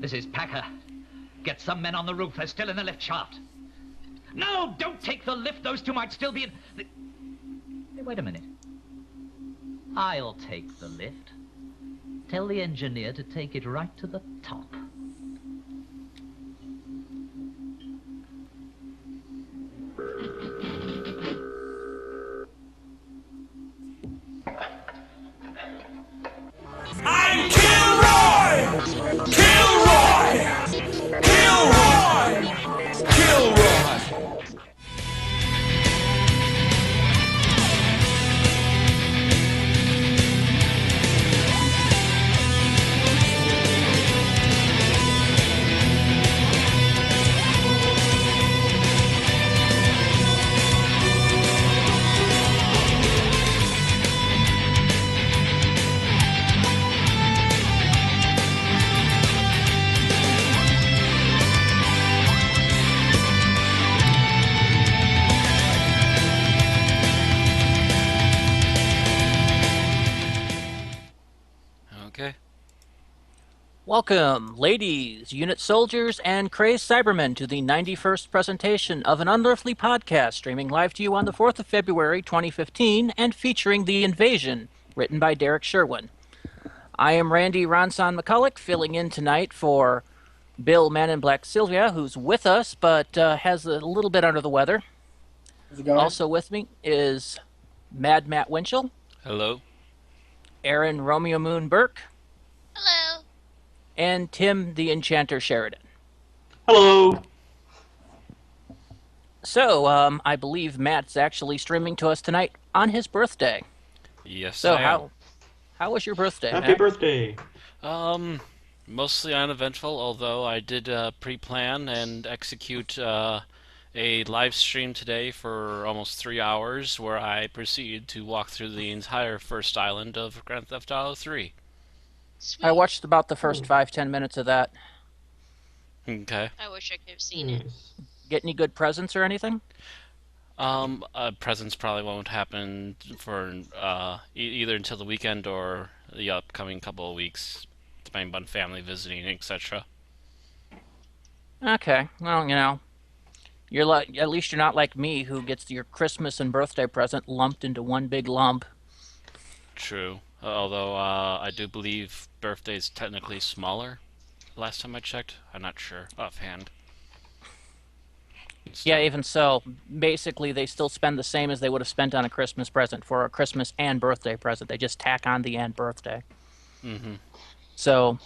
This is Packer. Get some men on the roof. They're still in the lift shaft. No, don't take the lift. Those two might still be in... Hey, wait a minute. I'll take the lift. Tell the engineer to take it right to the top. I'm Kilroy! Kilroy! Kilroy! Kilroy! Welcome, ladies, unit soldiers, and crazed Cybermen to the 91st presentation of an Unearthly Podcast, streaming live to you on the 4th of February, 2015, and featuring The Invasion, written by Derek Sherwin. I am Randy Ronson McCulloch, filling in tonight for Bill Man in Black Sylvia, who's with us, but has a little bit under the weather. How's it going? Also with me is Mad Matt Winchell. Hello. Aaron Romeo Moon Burke. Hello. And Tim the Enchanter Sheridan. Hello. So, I believe Matt's actually streaming to us tonight on his birthday. Yes, So I am. how was your birthday, Happy Matt? birthday. Mostly uneventful, although I did pre-plan and execute a live stream today for almost 3 hours, where I proceeded to walk through the entire first island of Grand Theft Auto 3. Sweet. I watched about the first 5-10 minutes of that. Okay. I wish I could have seen it. Get any good presents or anything? Presents probably won't happen for either until the weekend or the upcoming couple of weeks, depending on family visiting, etc. Okay, well, you know, you're like, at least you're not like me, who gets your Christmas and birthday present lumped into one big lump. True. Although I do believe birthday's technically smaller. Last time I checked, I'm not sure offhand. Yeah, even so, basically they still spend the same as they would have spent on a Christmas present for a Christmas and birthday present. They just tack on the and birthday. Mm-hmm. So,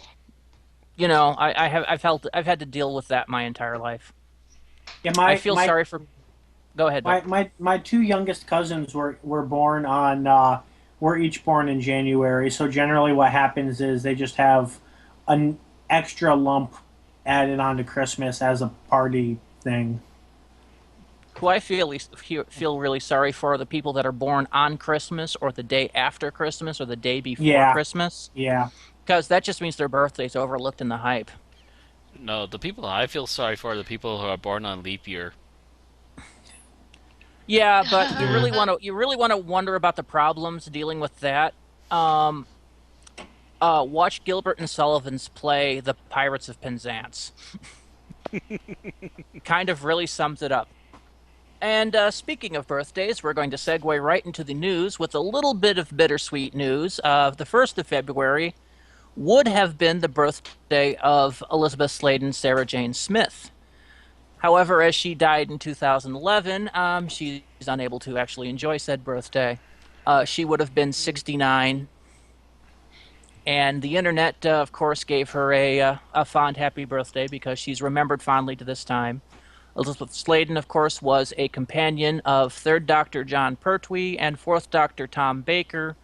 you know, I've had to deal with that my entire life. Yeah, I feel sorry for. Go ahead. Doug. my two youngest cousins were born on were each born in January. So generally, what happens is they just have an extra lump added on to Christmas as a party thing. Who I feel really sorry for are the people that are born on Christmas or the day after Christmas or the day before Christmas. Yeah. Because that just means their birthday's overlooked in the hype. No, the people I feel sorry for are the people who are born on leap year. Yeah, but you really want to wonder about the problems dealing with that. Watch Gilbert and Sullivan's play The Pirates of Penzance. Kind of really sums it up. And speaking of birthdays, we're going to segue right into the news with a little bit of bittersweet news. The 1st of February would have been the birthday of Elizabeth Sladen Sarah Jane Smith. However, as she died in 2011, she's unable to actually enjoy said birthday. She would have been 69. And the internet, of course, gave her a fond happy birthday because she's remembered fondly to this time. Elizabeth Sladen, of course, was a companion of 3rd Doctor John Pertwee and 4th Doctor Tom Baker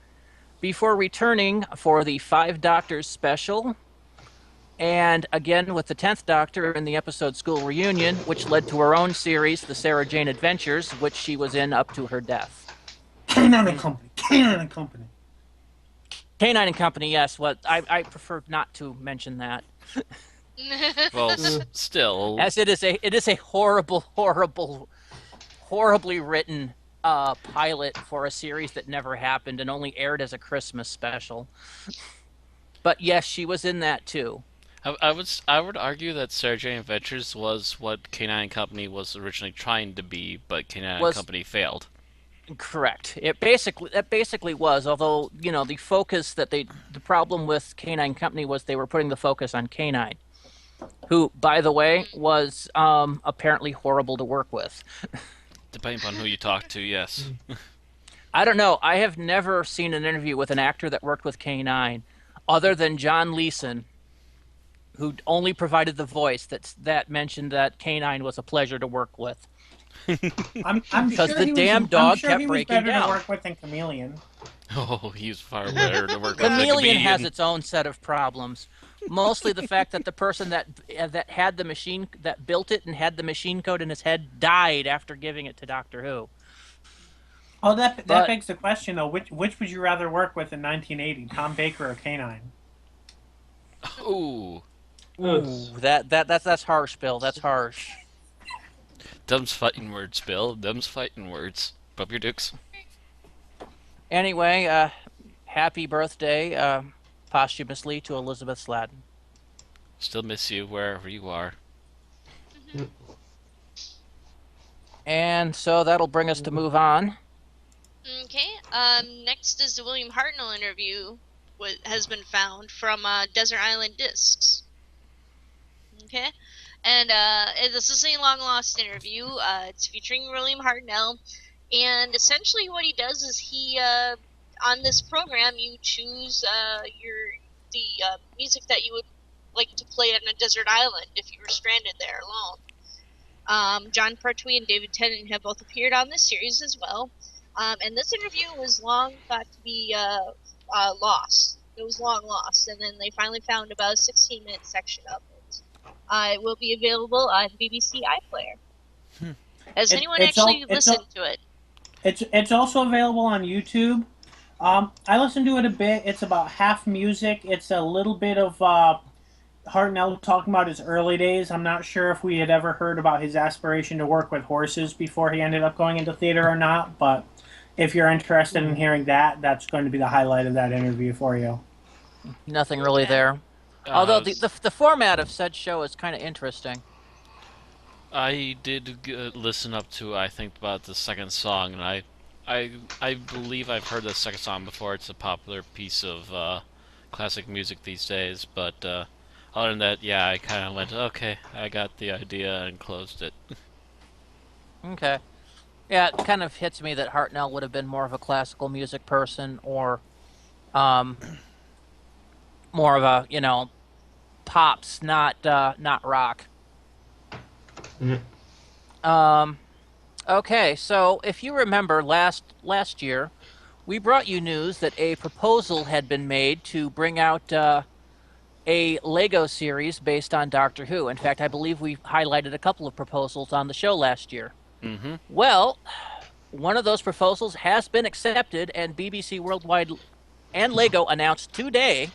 before returning for the 5 Doctors special, and again with the 10th Doctor in the episode School Reunion, which led to her own series, The Sarah Jane Adventures, which she was in up to her death. Canine and Company. Canine and Company. Canine and Company, yes. What I prefer not to mention that. Well, still. As it is a horribly written pilot for a series that never happened and only aired as a Christmas special. But yes, she was in that too. I would argue that Sarah Jane Adventures was what K9 Company was originally trying to be, but K9 Was Company failed. correct. It basically was. Although the focus the problem with Canine Company was they were putting the focus on Canine, who, by the way, was apparently horrible to work with. Depending upon who you talk to, yes. I don't know. I have never seen an interview with an actor that worked with K9, other than John Leeson, who only provided the voice that mentioned that K9 was a pleasure to work with. I'm Because sure the damn dog kept breaking better down. to work with than Chameleon. Oh, he's far better to work with. Chameleon has its own set of problems. Mostly the fact that the person that had the machine, that built it and had the machine code in his head, died after giving it to Doctor Who. Oh, that begs the question though. Which would you rather work with in 1980, Tom Baker or K9? Ooh. Ooh, that's harsh, Bill. That's harsh. Them's fighting words, Bill. Them's fighting words. Bump your dukes. Anyway, happy birthday, posthumously, to Elizabeth Sladen. Still miss you wherever you are. And so that'll bring us to move on. Okay. Next is the William Hartnell interview. What has been found from Desert Island Discs. Okay. And this is a long lost interview. It's featuring William Hartnell, and essentially what he does is he on this program you choose the music that you would like to play on a desert island if you were stranded there alone. John Pertwee and David Tennant have both appeared on this series as well. And this interview was long thought to be lost. It was long lost, and then they finally found about a 16-minute section of it. It will be available on BBC iPlayer. Has anyone actually listened to it? It's also available on YouTube. I listened to it a bit. It's about half music. It's a little bit of Hartnell talking about his early days. I'm not sure if we had ever heard about his aspiration to work with horses before he ended up going into theater or not, but if you're interested in hearing that, that's going to be the highlight of that interview for you. Nothing really there. Although the format of said show is kind of interesting. I did listen up to, I think, about the second song, and I believe I've heard the second song before. It's a popular piece of classic music these days, but other than that, yeah, I kind of went, okay, I got the idea, and closed it. Okay. Yeah, it kind of hits me that Hartnell would have been more of a classical music person, or more of a, pops, not rock. Okay, so if you remember last year, we brought you news that a proposal had been made to bring out a Lego series based on Doctor Who. In fact, I believe we highlighted a couple of proposals on the show last year. Mm-hmm. Well, one of those proposals has been accepted, and BBC Worldwide and Lego announced today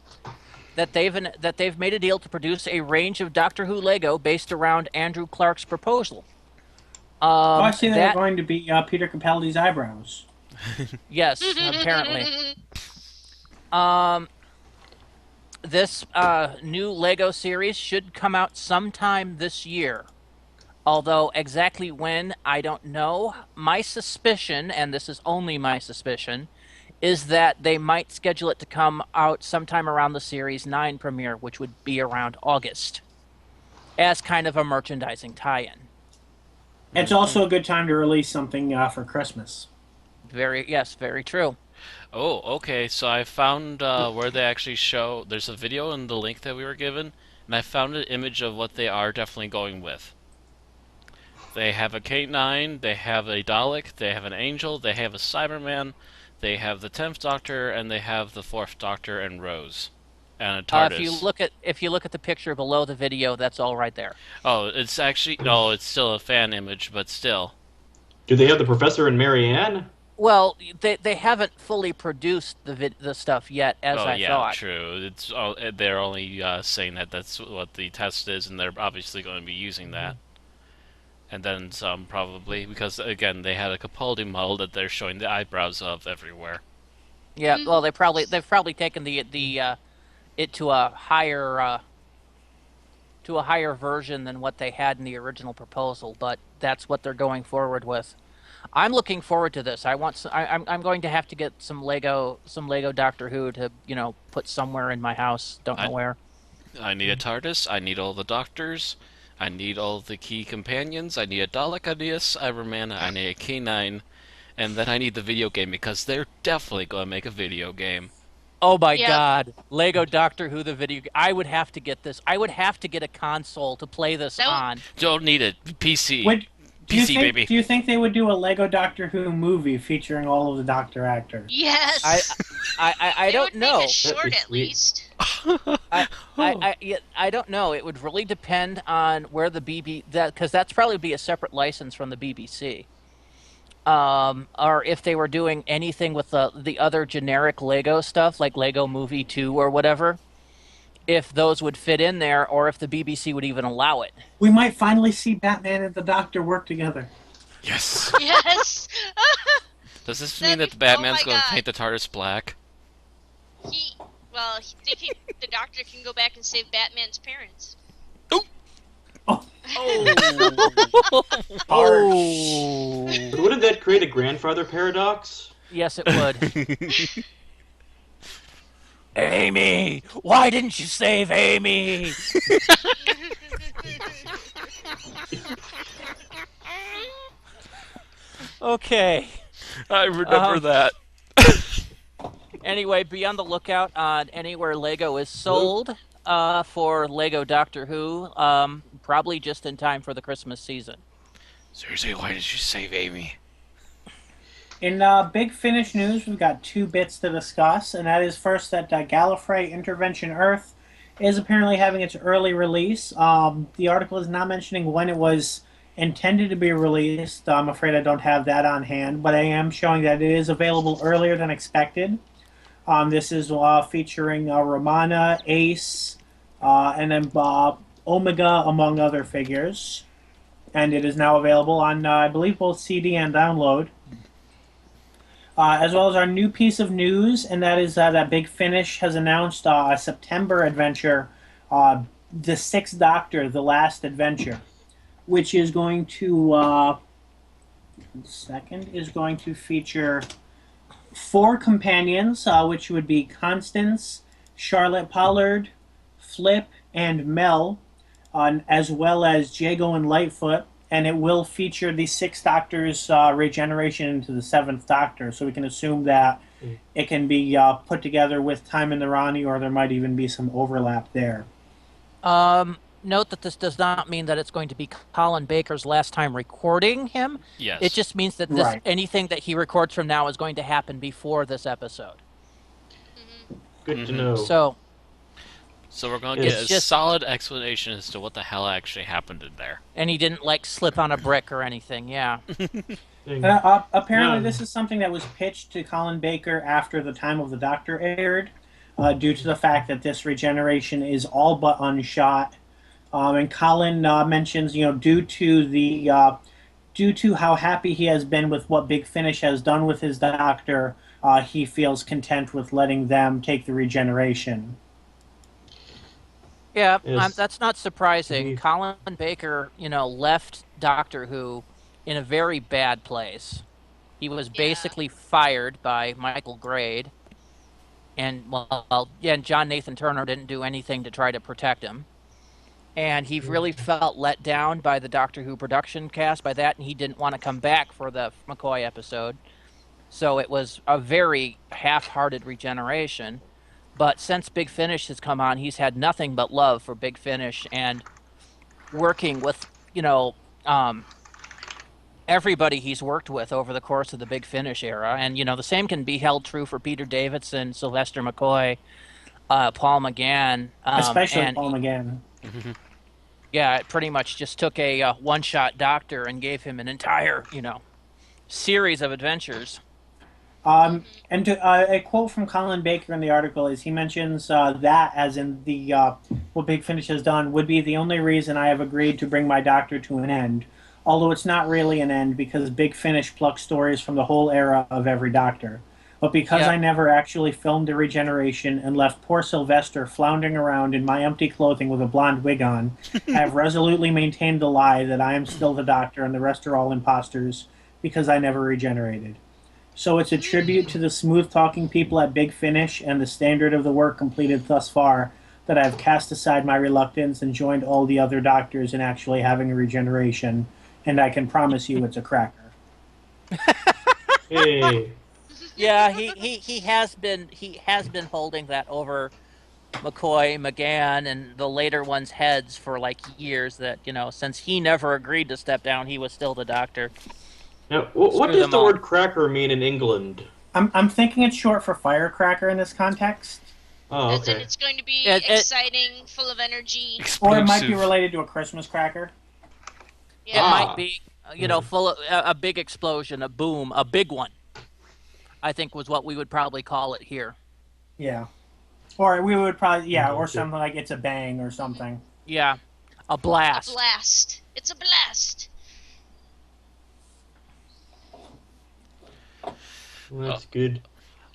that they've made a deal to produce a range of Doctor Who Lego based around Andrew Clark's proposal. I see they're going to be Peter Capaldi's eyebrows. Yes, apparently. This new Lego series should come out sometime this year. Although exactly when, I don't know. My suspicion, and this is only my suspicion, is that they might schedule it to come out sometime around the Series 9 premiere, which would be around August, as kind of a merchandising tie-in. It's also a good time to release something for Christmas. Very true. Oh, okay, so I found where they actually show, there's a video in the link that we were given, and I found an image of what they are definitely going with. They have a K9, they have a Dalek, they have an Angel, they have a Cyberman, they have the 10th Doctor, and they have the 4th Doctor and Rose. And a TARDIS. If you look at the picture below the video, that's all right there. Oh, it's actually, no, it's still a fan image, but still. Do they have the Professor and Marianne? Well, they haven't fully produced the stuff yet, as I thought. Oh, yeah, true. It's they're only saying that that's what the test is, and they're obviously going to be using that. And then some, probably, because, again, they had a Capaldi model that they're showing the eyebrows of everywhere. Yeah, well, they've probably taken the it to a higher version than what they had in the original proposal. But that's what they're going forward with. I'm looking forward to this. I'm going to have to get some Lego Doctor Who to put somewhere in my house. Don't know where. I need a TARDIS. I need all the doctors. I need all the key companions. I need a Dalek. I need a Cyberman. I need a K9. And then I need the video game, because they're definitely going to make a video game. Oh my God. Lego Doctor Who, the video game. I would have to get this. I would have to get a console to play this on. Don't need it. PC. PC, baby. Do you think they would do a Lego Doctor Who movie featuring all of the Doctor actors? Yes. I don't know. Make it short at least. I don't know. It would really depend on where the because that's probably be a separate license from the BBC. Or if they were doing anything with the other generic Lego stuff, like Lego Movie 2 or whatever, if those would fit in there, or if the BBC would even allow it. We might finally see Batman and the Doctor work together. Yes. Yes. Does this mean that the Batman's going to paint the TARDIS black? The Doctor can go back and save Batman's parents. Oh. But wouldn't that create a grandfather paradox? Yes, it would. Amy! Why didn't you save Amy? Okay. I remember that. Anyway, be on the lookout on anywhere Lego is sold for Lego Doctor Who, probably just in time for the Christmas season. Seriously, why did you save Amy? In Big Finish news, we've got two bits to discuss, and that is first that Gallifrey Intervention Earth is apparently having its early release. The article is not mentioning when it was intended to be released. I'm afraid I don't have that on hand, but I am showing that it is available earlier than expected. This is featuring Romana, Ace, and then Omega, among other figures. And it is now available on, I believe, both CD and download. As well as our new piece of news, and that is that Big Finish has announced a September adventure, The Sixth Doctor, The Last Adventure, which is going to, feature 4 companions, which would be Constance, Charlotte Pollard, Flip, and Mel, as well as Jago and Lightfoot. And it will feature the Sixth Doctor's regeneration into the Seventh Doctor, so we can assume that it can be put together with Time in the Rani, or there might even be some overlap there. Note that this does not mean that it's going to be Colin Baker's last time recording him. Yes. It just means that anything that he records from now is going to happen before this episode. Good to know. So we're going to get a solid explanation as to what the hell actually happened in there. And he didn't, slip on a brick or anything, yeah. Apparently this is something that was pitched to Colin Baker after the Time of the Doctor aired, due to the fact that this regeneration is all but unshot. And Colin mentions, due to how happy he has been with what Big Finish has done with his Doctor, he feels content with letting them take the regeneration. Yeah, that's not surprising. Colin Baker, left Doctor Who in a very bad place. He was basically fired by Michael Grade, and John Nathan Turner didn't do anything to try to protect him. And he really felt let down by the Doctor Who production cast by that, and he didn't want to come back for the McCoy episode. So it was a very half-hearted regeneration. But since Big Finish has come on, he's had nothing but love for Big Finish, and working with, everybody he's worked with over the course of the Big Finish era. And, the same can be held true for Peter Davison, Sylvester McCoy, Paul McGann. Especially Paul McGann. Yeah, it pretty much just took a one-shot Doctor and gave him an entire, series of adventures. And a quote from Colin Baker in the article is he mentions that, as in the what Big Finish has done, would be the only reason I have agreed to bring my Doctor to an end. Although it's not really an end, because Big Finish plucks stories from the whole era of every Doctor. But because Yeah. I never actually filmed a regeneration and left poor Sylvester floundering around in my empty clothing with a blonde wig on, I have resolutely maintained the lie that I am still the Doctor and the rest are all imposters because I never regenerated. So it's a tribute to the smooth-talking people at Big Finish and the standard of the work completed thus far that I've cast aside my reluctance and joined all the other Doctors in actually having a regeneration, and I can promise you it's a cracker. Hey. Yeah, he has been holding that over McCoy, McGann, and the later ones' heads for like years. That since he never agreed to step down, he was still the Doctor. Now, what Screw does them the all. word cracker mean in England? I'm thinking it's short for firecracker in this context. Oh, As in, okay. it's going to be It- exciting, full of energy. Or it might be Explosive. related to a Christmas cracker. It Yeah. might be, full of a big explosion, a boom, a big one. I think was what we would probably call it here. Yeah. Or we would probably, or something like it's a bang or something. Yeah, a A blast. blast. It's a blast. Well, that's good.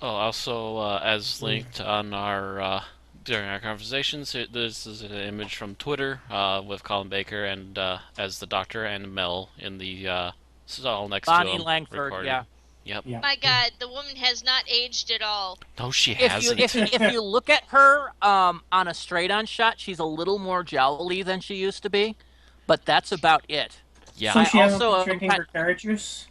Oh, also, as linked on our during our conversations, this is an image from Twitter with Colin Baker and as the Doctor and Mel in the stall next Bonnie to him. Langford, recording. yeah. Yep. Yeah. My God, the woman has not aged at all. No, she If you hasn't. if you look at her on a straight on shot, she's a little more jowly than she used to be, but that's about it. Yeah. So I she hasn't also, been drinking her carrot juice?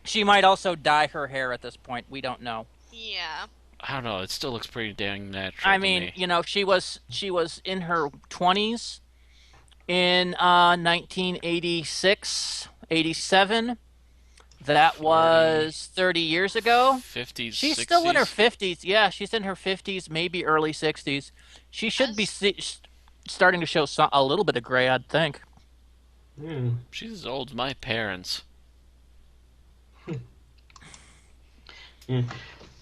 She might also dye her hair at this point. We don't know. Yeah. I don't know. It still looks pretty dang natural. I to mean, me. she was in her 20s in 1986, 87. That was 30 years ago. 50s, She's 60s. still in her 50s. Yeah, she's in her 50s, maybe early 60s. She should be starting to show a little bit of gray, I'd think. Hmm. She's as old as my parents.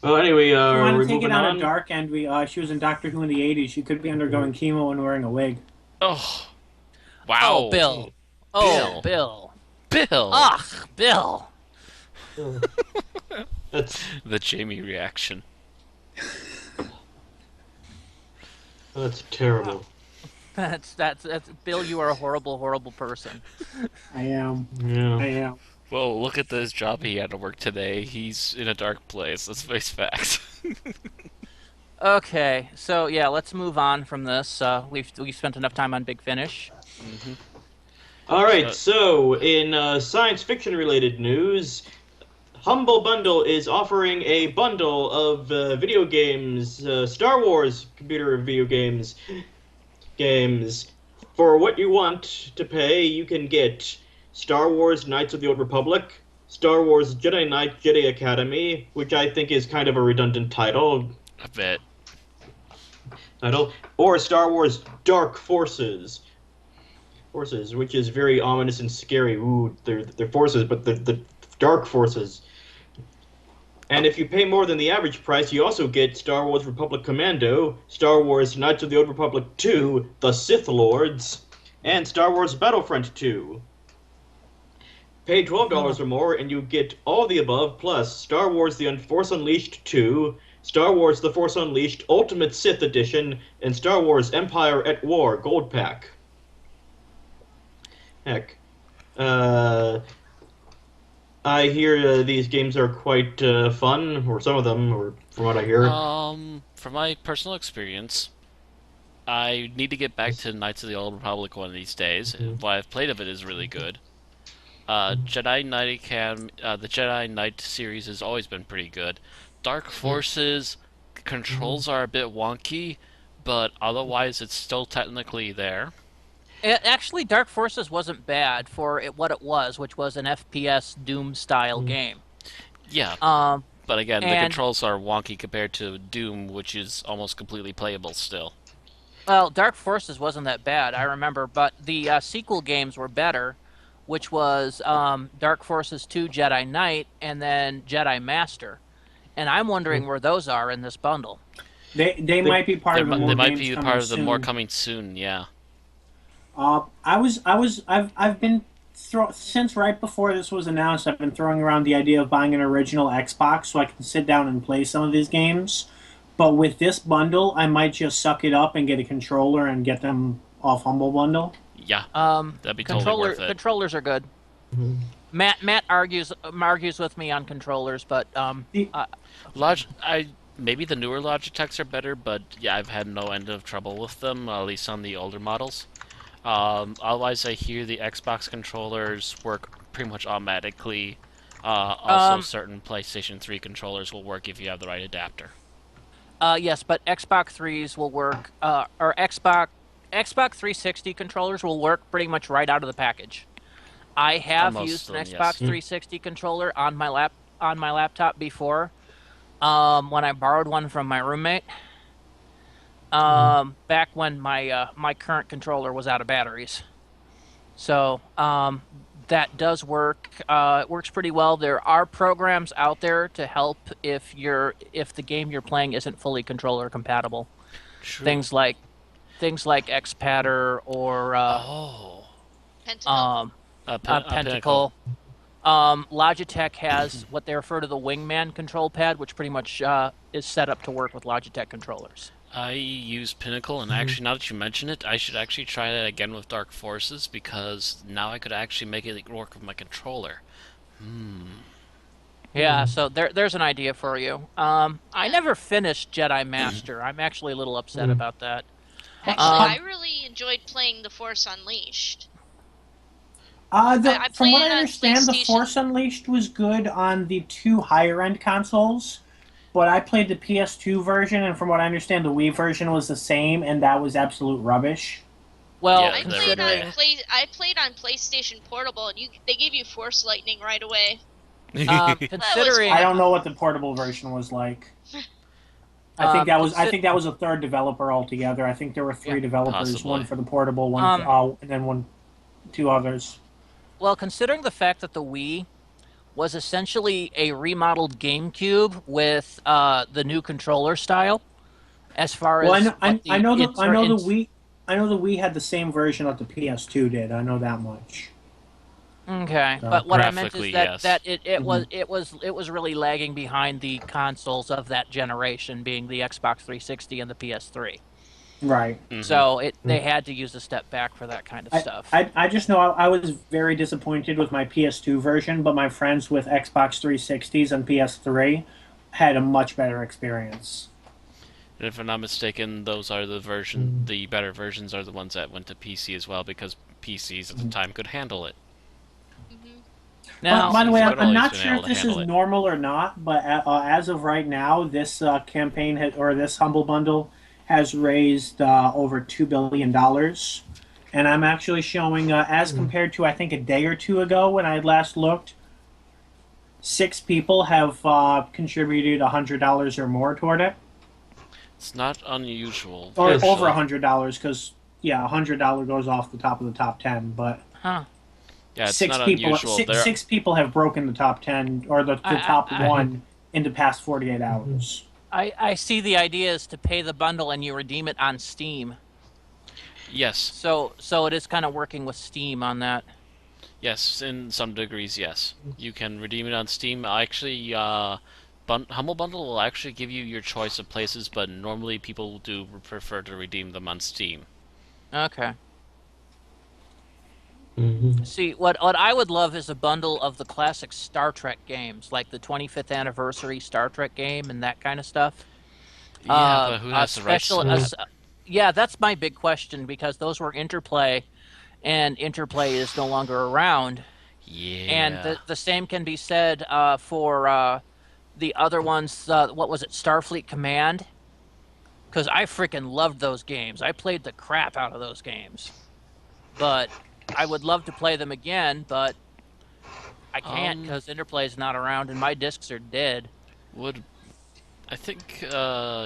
Well, anyway, If you want we're to take it moving on on. a dark end, she was in Doctor Who in the 80s. She could be undergoing chemo and wearing a wig. Oh. Wow. Oh, Bill. Oh, Bill. Bill. Ugh, Bill. That's The Jamie reaction. terrible. That's Bill. You are a horrible, horrible person. I am. Yeah. I am. Well, look at this job he had to work today. He's in a dark place. Let's face facts. Okay, so yeah, let's move on from this. We've spent enough time on Big Finish. All right. So, in science fiction related news, Humble Bundle is offering a bundle of video games, Star Wars computer video games. For what you want to pay, you can get Star Wars Knights of the Old Republic, Star Wars Jedi Knight Jedi Academy, which I think is kind of a redundant title, A bit. or Star Wars Dark Forces, which is very ominous and scary. Ooh, they're forces, but the Dark Forces. And if you pay more than the average price, you also get Star Wars Republic Commando, Star Wars Knights of the Old Republic 2, The Sith Lords, and Star Wars Battlefront 2. Pay $12 or more, and you get all the above, plus Star Wars The Force Unleashed 2, Star Wars The Force Unleashed Ultimate Sith Edition, and Star Wars Empire at War Gold Pack. Heck. I hear these games are quite fun, or some of them, or from what I hear. From my personal experience, I need to get back to Knights of the Old Republic one of these days. What I've played of it is really good. Jedi Knight the Jedi Knight series has always been pretty good. Dark Forces controls are a bit wonky, but otherwise it's still technically there. Actually, Dark Forces wasn't bad for what it was, which was an FPS Doom-style game. Yeah, but again, the and- controls are wonky compared to Doom, which is almost completely playable still. Well, Dark Forces wasn't that bad, I remember, but the sequel games were better, which was Dark Forces 2 Jedi Knight and then Jedi Master. And I'm wondering where those are in this bundle. They might be part of the more They might games be coming part of the more soon. coming soon, yeah. I've been since right before this was announced, I've been throwing around the idea of buying an original Xbox so I can sit down and play some of these games. But with this bundle, I might just suck it up and get a controller and get them off Humble Bundle. Yeah, that'd be totally controller worth it. controllers are good. Matt argues with me on controllers, but maybe the newer Logitechs are better, but yeah, I've had no end of trouble with them, at least on the older models. Otherwise, I hear the Xbox controllers work pretty much automatically. Also, certain PlayStation 3 controllers will work if you have the right adapter. Yes, but Xbox 3s will work, or Xbox 360 controllers will work pretty much right out of the package. I have used an Xbox 360 controller on my laptop before, when I borrowed one from my roommate. Back when my current controller was out of batteries. So that does work. It works pretty well. There are programs out there to help if the game you're playing isn't fully controller compatible. True. Things like Xpatter or Pentacle. Logitech has what they refer to the Wingman control pad, which pretty much is set up to work with Logitech controllers. I use Pinnacle, and actually, now that you mention it, I should actually try that again with Dark Forces, because now I could actually make it work with my controller. Yeah, so there's an idea for you. I never finished Jedi Master. I'm actually a little upset about that. Actually, I really enjoyed playing The Force Unleashed. From what I understand, The Force Unleashed was good on the 2 higher-end consoles, but I played the PS2 version, and from what I understand, the Wii version was the same, and that was absolute rubbish. Well, Yeah, I played on PlayStation Portable, and they gave you Force Lightning right away. considering I don't know what the portable version was like. I think that was a third developer altogether. I think there were 3 developers, possibly. one for the portable, one for, and then 2 others. Well, considering the fact that the Wii was essentially a remodeled GameCube with the new controller style, as far as I know the Wii had the same version that the PS2 did. I know that much. Okay, but what I meant is that yes. it was really lagging behind the consoles of that generation, being the Xbox 360 and the PS3. Right. So they had to use a step back for that kind of stuff. I just know I was very disappointed with my PS2 version, but my friends with Xbox 360s and PS3 had a much better experience. And if I'm not mistaken, those are the better versions are the ones that went to PC as well, because PCs at the time could handle it. Now, by the way, I'm always not been sure able if to this is handle it. normal or not, but as of right now, this campaign this Humble Bundle has raised over $2 billion. And I'm actually showing, as compared to, I think, a day or 2 ago when I had last looked, 6 people have contributed $100 or more toward it. It's not unusual. Or actually. over $100, because, yeah, $100 goes off the top of the top 10, but... huh. Yeah, it's 6 not people, unusual. six people have broken the top 10, or the top 1 in the past 48 hours. I see the idea is to pay the bundle and you redeem it on Steam. Yes. So it is kind of working with Steam on that. Yes, in some degrees, yes. You can redeem it on Steam. Actually, Humble Bundle will actually give you your choice of places, but normally people do prefer to redeem them on Steam. Okay. See, what I would love is a bundle of the classic Star Trek games, like the 25th anniversary Star Trek game and that kind of stuff. Yeah, but who has the rights to that? Yeah, that's my big question, because those were Interplay, and Interplay is no longer around. Yeah. And the same can be said for the other ones. What was it, Starfleet Command? Because I freaking loved those games. I played the crap out of those games. But I would love to play them again, but I can't because Interplay is not around and my discs are dead. I think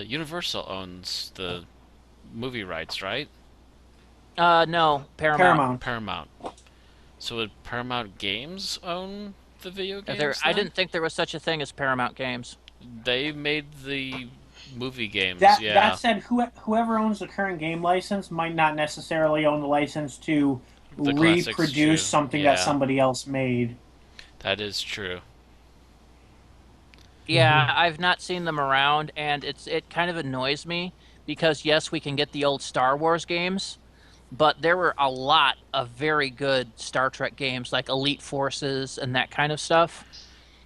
Universal owns the movie rights, right? No, Paramount. Paramount. So would Paramount Games own the video games? I then? didn't think there was such a thing as Paramount Games. They made the movie games. Yeah. That said, whoever owns the current game license might not necessarily own the license to The classics, true. reproduce something that somebody else made. That is true. Yeah, I've not seen them around, and it kind of annoys me because yes, we can get the old Star Wars games, but there were a lot of very good Star Trek games like Elite Forces and that kind of stuff.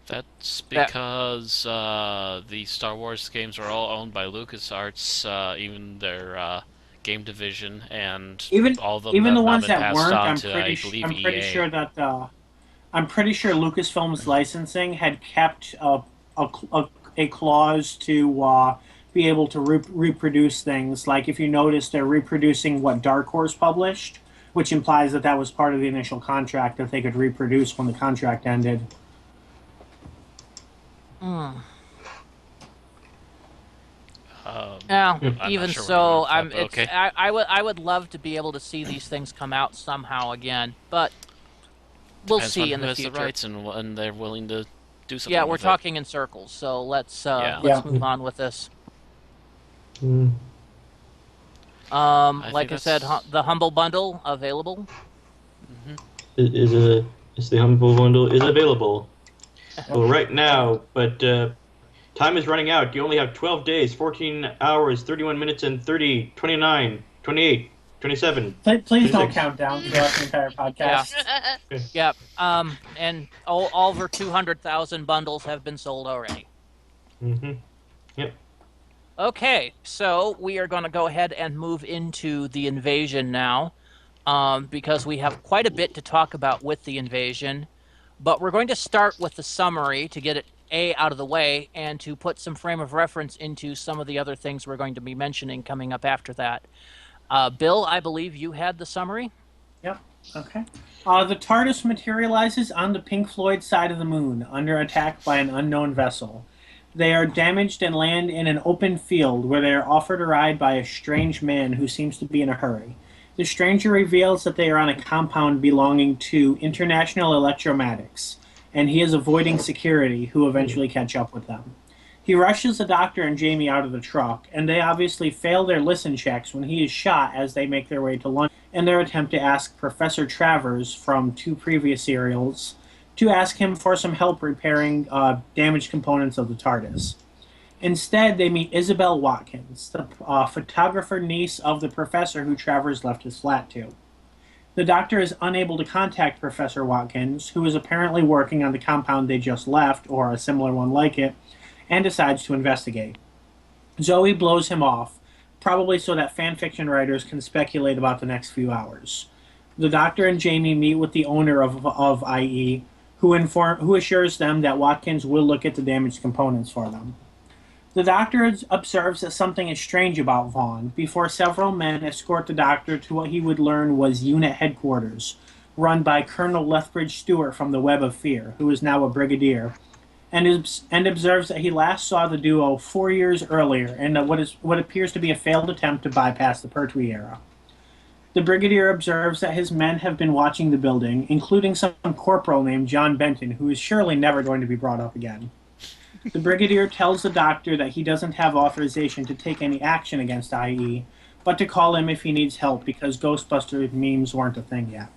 That's because the Star Wars games are all owned by LucasArts, even their game division, and all of them even the have ones been that passed weren't. on I'm to, pretty, I believe, I'm pretty EA. sure that I'm pretty sure Lucasfilm's licensing had kept a clause to be able to reproduce things. Like if you notice, they're reproducing what Dark Horse published, which implies that that was part of the initial contract that they could reproduce when the contract ended. Yeah, I'm even not sure so, where we're at, but okay. I would love to be able to see these things come out somehow again, but we'll Depends see on in who the has future. the rights and they're willing to do something. Yeah, we're with talking in circles, so let's Yeah. move on with this. Mm. Like I said, the Humble Bundle available. Is the Humble Bundle is available? Well, right now, but time is running out. You only have 12 days, 14 hours, 31 minutes, and 30, 29, 28, 27. Please don't 26. count down throughout the entire podcast. Yep. And over 200,000 bundles have been sold already. Mm-hmm. Yep. Okay, so we are going to go ahead and move into the invasion now, because we have quite a bit to talk about with the invasion. But we're going to start with the summary to get it out of the way and to put some frame of reference into some of the other things we're going to be mentioning coming up after that. Bill, I believe you had the summary? Yep. Okay. The TARDIS materializes on the Pink Floyd side of the moon, under attack by an unknown vessel. They are damaged and land in an open field where they are offered a ride by a strange man who seems to be in a hurry. The stranger reveals that they are on a compound belonging to International Electromatics, and he is avoiding security, who eventually catch up with them. He rushes the Doctor and Jamie out of the truck, and they obviously fail their listen checks when he is shot as they make their way to London in their attempt to ask Professor Travers from 2 previous serials to ask him for some help repairing damaged components of the TARDIS. Instead, they meet Isabel Watkins, the photographer niece of the professor who Travers left his flat to. The Doctor is unable to contact Professor Watkins, who is apparently working on the compound they just left, or a similar one like it, and decides to investigate. Zoe blows him off, probably so that fanfiction writers can speculate about the next few hours. The Doctor and Jamie meet with the owner of IE, who assures them that Watkins will look at the damaged components for them. The Doctor observes that something is strange about Vaughn before several men escort the Doctor to what he would learn was unit headquarters, run by Colonel Lethbridge Stewart from the Web of Fear, who is now a brigadier, and observes that he last saw the duo 4 years earlier in what appears to be a failed attempt to bypass the Pertwee era. The brigadier observes that his men have been watching the building, including some corporal named John Benton, who is surely never going to be brought up again. The brigadier tells the Doctor that he doesn't have authorization to take any action against IE, but to call him if he needs help because Ghostbusters memes weren't a thing yet.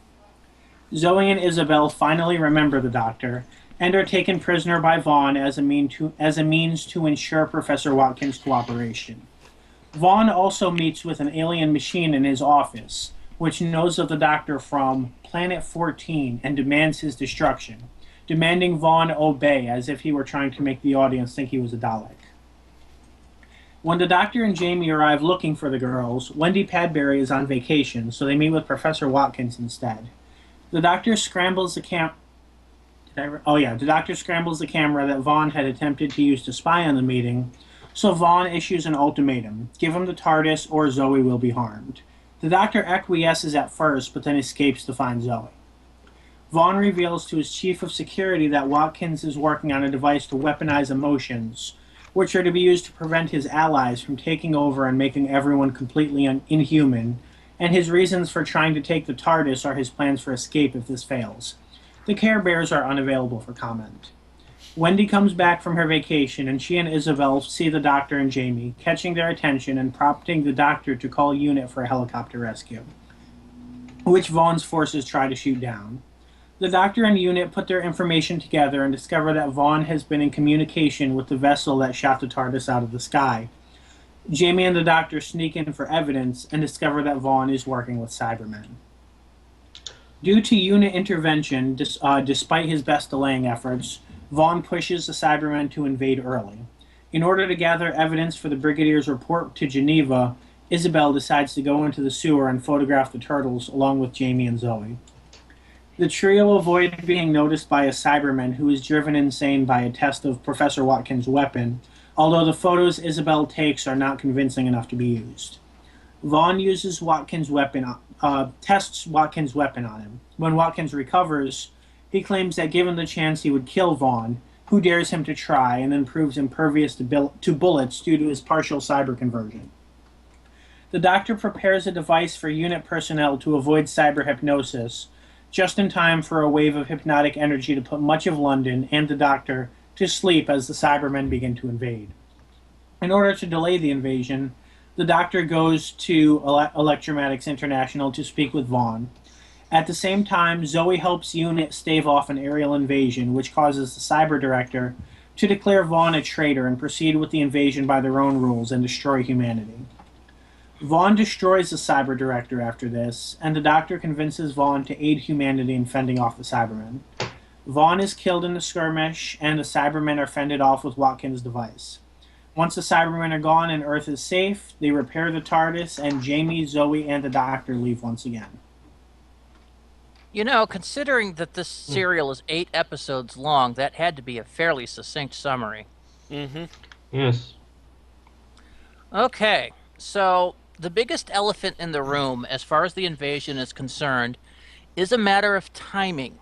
Zoe and Isabel finally remember the Doctor and are taken prisoner by Vaughn as a means to ensure Professor Watkins' cooperation. Vaughn also meets with an alien machine in his office, which knows of the Doctor from Planet 14 and demands his destruction, demanding Vaughn obey as if he were trying to make the audience think he was a Dalek. When the Doctor and Jamie arrive looking for the girls, Wendy Padbury is on vacation, so they meet with Professor Watkins instead. The Doctor scrambles the Doctor scrambles the camera that Vaughn had attempted to use to spy on the meeting, so Vaughn issues an ultimatum: give him the TARDIS or Zoe will be harmed. The Doctor acquiesces at first, but then escapes to find Zoe. Vaughn reveals to his chief of security that Watkins is working on a device to weaponize emotions, which are to be used to prevent his allies from taking over and making everyone completely inhuman, and his reasons for trying to take the TARDIS are his plans for escape if this fails. The Care Bears are unavailable for comment. Wendy comes back from her vacation, and she and Isabel see the Doctor and Jamie, catching their attention and prompting the Doctor to call UNIT for a helicopter rescue. which Vaughn's forces try to shoot down. The Doctor and unit put their information together and discover that Vaughn has been in communication with the vessel that shot the TARDIS out of the sky. Jamie and the Doctor sneak in for evidence and discover that Vaughn is working with Cybermen. Due to unit intervention, despite his best delaying efforts, Vaughn pushes the Cybermen to invade early. In order to gather evidence for the Brigadier's report to Geneva, Isabel decides to go into the sewer and photograph the turtles along with Jamie and Zoe. The trio avoid being noticed by a Cyberman who is driven insane by a test of Professor Watkins' weapon, although the photos Isabel takes are not convincing enough to be used. Vaughn uses Watkins' weapon, tests Watkins' weapon on him. When Watkins recovers, he claims that given the chance he would kill Vaughn, who dares him to try, and then proves impervious to bullets due to his partial cyber conversion. The Doctor prepares a device for unit personnel to avoid cyber hypnosis, just in time for a wave of hypnotic energy to put much of London and the Doctor to sleep as the Cybermen begin to invade. In order to delay the invasion, the Doctor goes to Electromatics International to speak with Vaughn. At the same time, Zoe helps unit stave off an aerial invasion, which causes the Cyber Director to declare Vaughn a traitor and proceed with the invasion by their own rules and destroy humanity. Vaughn destroys the Cyber Director after this, and the Doctor convinces Vaughn to aid humanity in fending off the Cybermen. Vaughn is killed in the skirmish, and the Cybermen are fended off with Watkins' device. Once the Cybermen are gone and Earth is safe, they repair the TARDIS, and Jamie, Zoe, and the Doctor leave once again. You know, considering that this serial is 8 episodes long, that had to be a fairly succinct summary. Mm-hmm. Yes. Okay, so the biggest elephant in the room, as far as the invasion is concerned, is a matter of timing.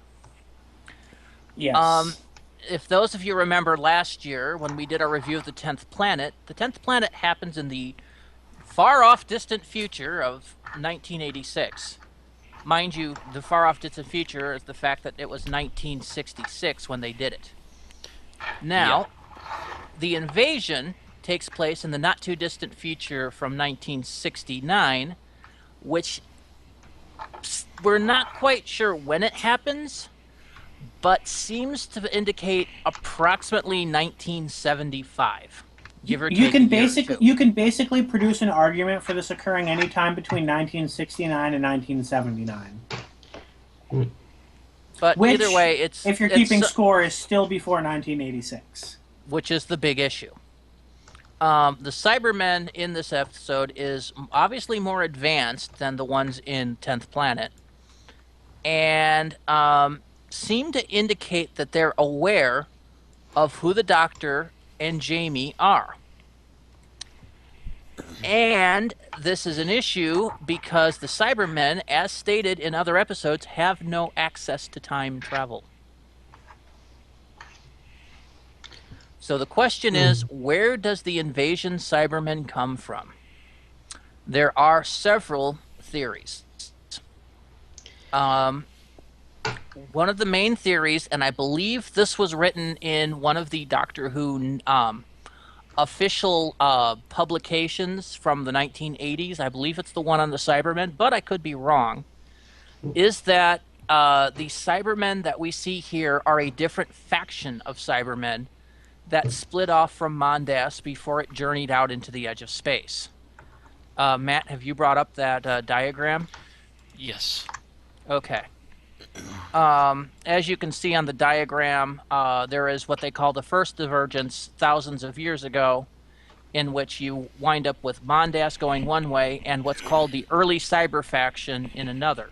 Yes. If those of you remember last year when we did our review of the 10th planet happens in the far-off distant future of 1986. Mind you, the far-off distant future is the fact that it was 1966 when they did it. Now, the invasion takes place in the not-too-distant future from 1969, which we're not quite sure when it happens, but seems to indicate approximately 1975. Give or take You can basically produce an argument for this occurring anytime between 1969 and 1979. But Which, either way, if you're keeping score, is still before 1986. Which is the big issue. The Cybermen in this episode is obviously more advanced than the ones in 10th Planet, and seem to indicate that they're aware of who the Doctor and Jamie are. And this is an issue because the Cybermen, as stated in other episodes, have no access to time travel. So the question is, where does the invasion Cybermen come from? There are several theories. One of the main theories, and I believe this was written in one of the Doctor Who official publications from the 1980s, I believe it's the one on the Cybermen, but I could be wrong, is that the Cybermen that we see here are a different faction of Cybermen that split off from Mondas before it journeyed out into the edge of space. Matt, have you brought up that diagram? Yes. Okay. As you can see on the diagram, there is what they call the first divergence thousands of years ago, in which you wind up with Mondas going one way and what's called the early cyber faction in another.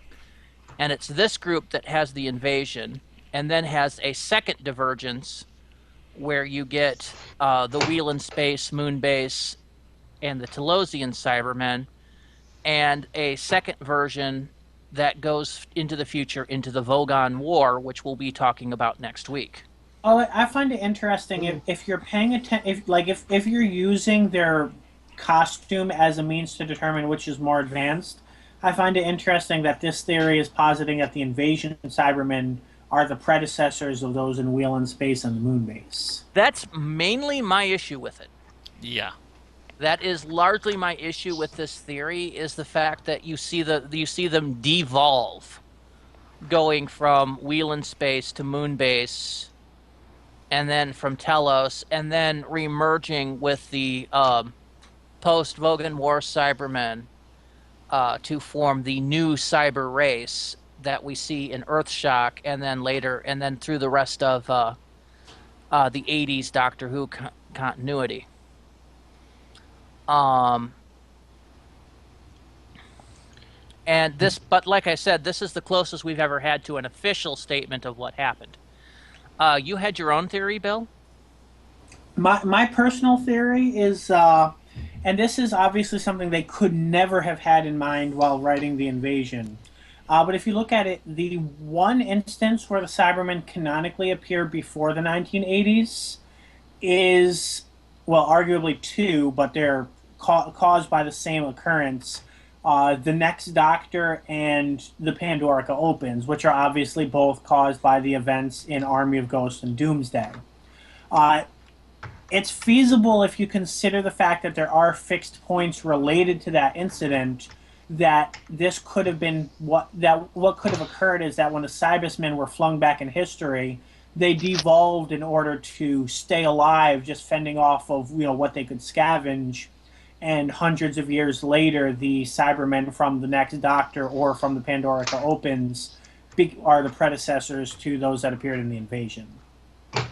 And it's this group that has the invasion, and then has a second divergence where you get the Wheel in Space, Moonbase, and the Telosian Cybermen, and a second version that goes into the future, into the Vogon War, which we'll be talking about next week. Oh, I find it interesting if you're paying attention, if you're using their costume as a means to determine which is more advanced. I find it interesting that this theory is positing that the invasion Cybermen are the predecessors of those in Wheel in Space and the Moonbase. That's mainly my issue with it. Yeah. That is largely my issue with this theory, is the fact that you see them devolve, going from Wheelan Space to Moonbase, and then from Telos, and then remerging with the post-Vogan War Cybermen to form the new cyber race that we see in Earthshock, and then later, and then through the rest of the 80s Doctor Who continuity. And this, but like I said, this is the closest we've ever had to an official statement of what happened. You had your own theory, Bill? My personal theory is, and this is obviously something they could never have had in mind while writing The Invasion. But if you look at it, the one instance where the Cybermen canonically appear before the 1980s is, well, arguably two, but they're caused by the same occurrence. The Next Doctor and the Pandorica Opens, which are obviously both caused by the events in Army of Ghosts and Doomsday. It's feasible, if you consider the fact that there are fixed points related to that incident, that this could have been what could have occurred is that when the Cybermen were flung back in history, they devolved in order to stay alive, just fending off of what they could scavenge. And hundreds of years later, the Cybermen from the Next Doctor or from the Pandorica Opens are the predecessors to those that appeared in The Invasion. Which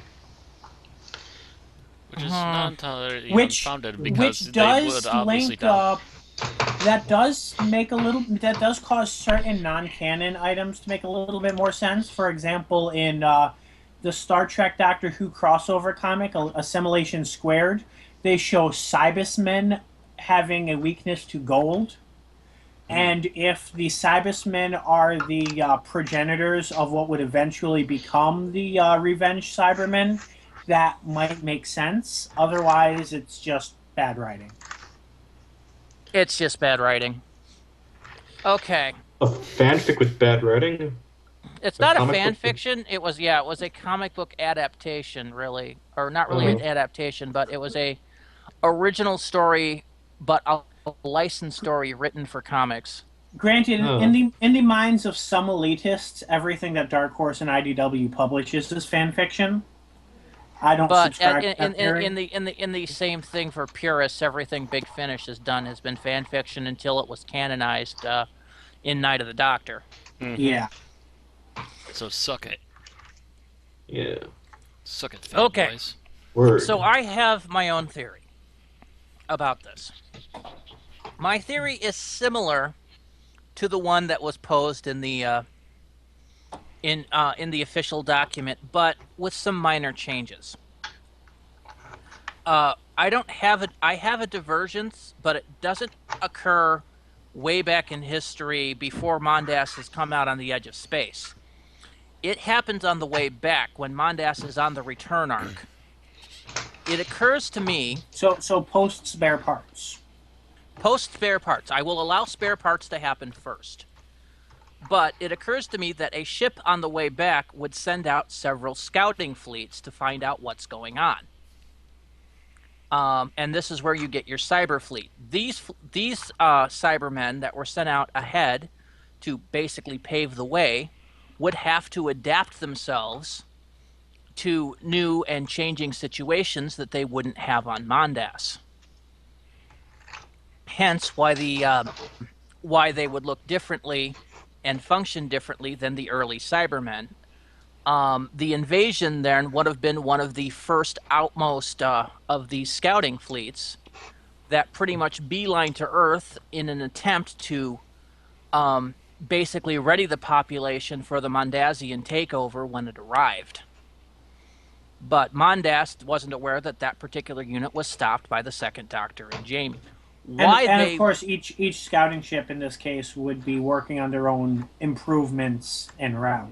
is not entirely unfounded, which because does they would obviously link up. That does cause certain non-canon items to make a little bit more sense. For example, in the Star Trek Doctor Who crossover comic, Assimilation Squared, they show Cybermen having a weakness to gold. And if the Cybermen are the progenitors of what would eventually become the Revenge Cybermen, that might make sense. Otherwise, it's just bad writing. It's just bad writing. Okay. A fanfic with bad writing? It's not a fan fiction. It was a comic book adaptation, really. Or not really an adaptation, but it was a original story, but a licensed story written for comics. Granted, in the minds of some elitists, everything that Dark Horse and IDW publishes is fan fiction. I don't subscribe to that theory. in the same thing for purists, everything Big Finish has done has been fan fiction until it was canonized in Night of the Doctor. Mm-hmm. Yeah. So suck it. Yeah. Suck it, fanboys. Word. So I have my own theory about this. My theory is similar to the one that was posed in the official document, but with some minor changes. I have a divergence, but it doesn't occur way back in history before Mondas has come out on the edge of space. It happens on the way back when Mondas is on the return arc. It occurs to me... So post spare parts. Post spare parts. I will allow spare parts to happen first. But it occurs to me that a ship on the way back would send out several scouting fleets to find out what's going on. And this is where you get your cyber fleet. These Cybermen that were sent out ahead to basically pave the way would have to adapt themselves to new and changing situations that they wouldn't have on Mondas. Hence why they would look differently and function differently than the early Cybermen. The Invasion then would have been one of the first outmost of these scouting fleets that pretty much beeline to Earth in an attempt to basically ready the population for the Mondasian takeover when it arrived. But Mondas wasn't aware that that particular unit was stopped by the Second Doctor and Jamie. Of course, each scouting ship in this case would be working on their own improvements en route.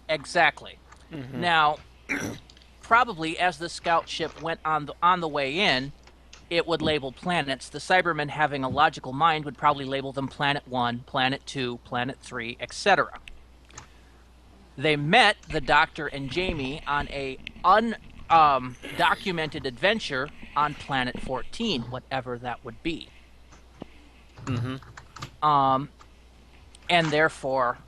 Exactly. Mm-hmm. Now, probably as the scout ship went on the way in, it would label planets. The Cybermen, having a logical mind, would probably label them Planet 1, Planet 2, Planet 3, etc. They met the Doctor and Jamie on a documented adventure on Planet 14, whatever that would be. Mm-hmm. And therefore,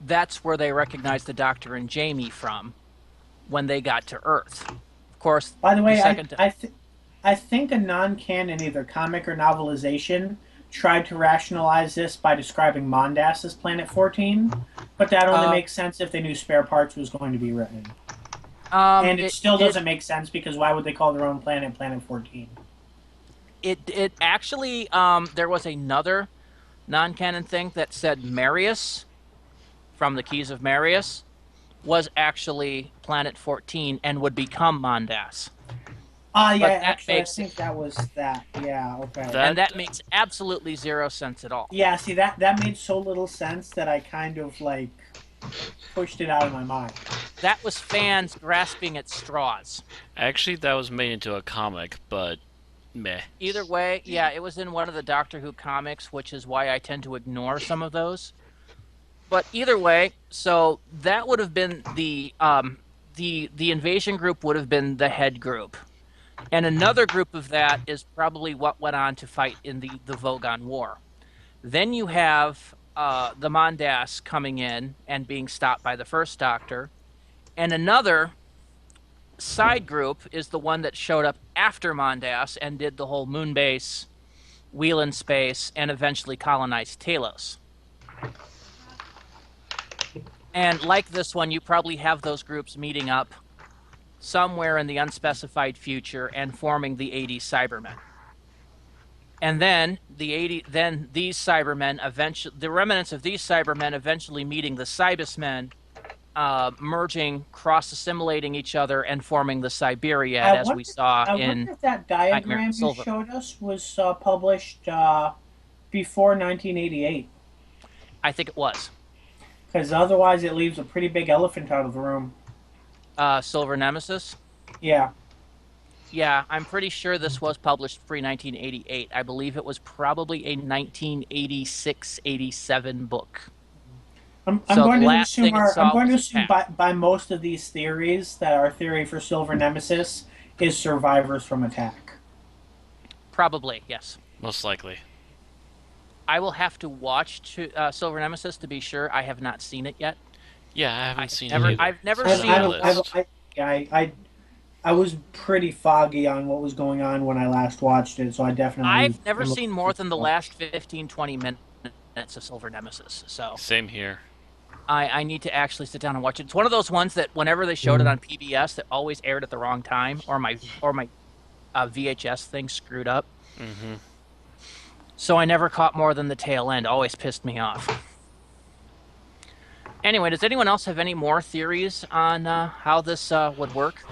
that's where they recognized the Doctor and Jamie from when they got to Earth. Of course, By the way, second I think a non-canon, either comic or novelization, tried to rationalize this by describing Mondas as Planet 14, but that only makes sense if they knew Spare Parts was going to be written. And it still doesn't make sense, because why would they call their own planet Planet 14? It actually, there was another non-canon thing that said Marius, from the Keys of Marius, was actually Planet 14 and would become Mondas. Yeah, But actually, I think that was that. Yeah, okay. And that makes absolutely zero sense at all. Yeah, see, that made so little sense that I kind of, like, pushed it out of my mind. That was fans grasping at straws. Actually, that was made into a comic, but meh. Either way, yeah, it was in one of the Doctor Who comics, which is why I tend to ignore some of those. But either way, so that would have been the invasion group would have been the head group. And another group of that is probably what went on to fight in the Vogon War. Then you have the Mondas coming in and being stopped by the first Doctor. And another side group is the one that showed up after Mondas and did the whole moon base, wheel in space, and eventually colonized Talos. And like this one, you probably have those groups meeting up somewhere in the unspecified future and forming the 80s Cybermen. And then these Cybermen eventually, the remnants of these Cybermen eventually meeting the Cybusmen, merging, cross-assimilating each other, and forming the Cyberiad, as we saw in. I wonder if that diagram you showed us was published before 1988. I think it was. Because otherwise, it leaves a pretty big elephant out of the room. Silver Nemesis? Yeah. Yeah, I'm pretty sure this was published pre-1988. I believe it was probably a 1986-87 book. I'm going to assume by most of these theories that our theory for Silver Nemesis is survivors from attack. Probably, yes. Most likely. I will have to watch Silver Nemesis to be sure. I have not seen it yet. Yeah, I haven't seen it either. I've never seen it. I was pretty foggy on what was going on when I last watched it, so I definitely... I've never seen more than the last 15, 20 minutes of Silver Nemesis, so... Same here. I need to actually sit down and watch it. It's one of those ones that whenever they showed it on PBS, that always aired at the wrong time, or my VHS thing screwed up. Mm-hmm. So I never caught more than the tail end. Always pissed me off. Anyway, does anyone else have any more theories on how this would work?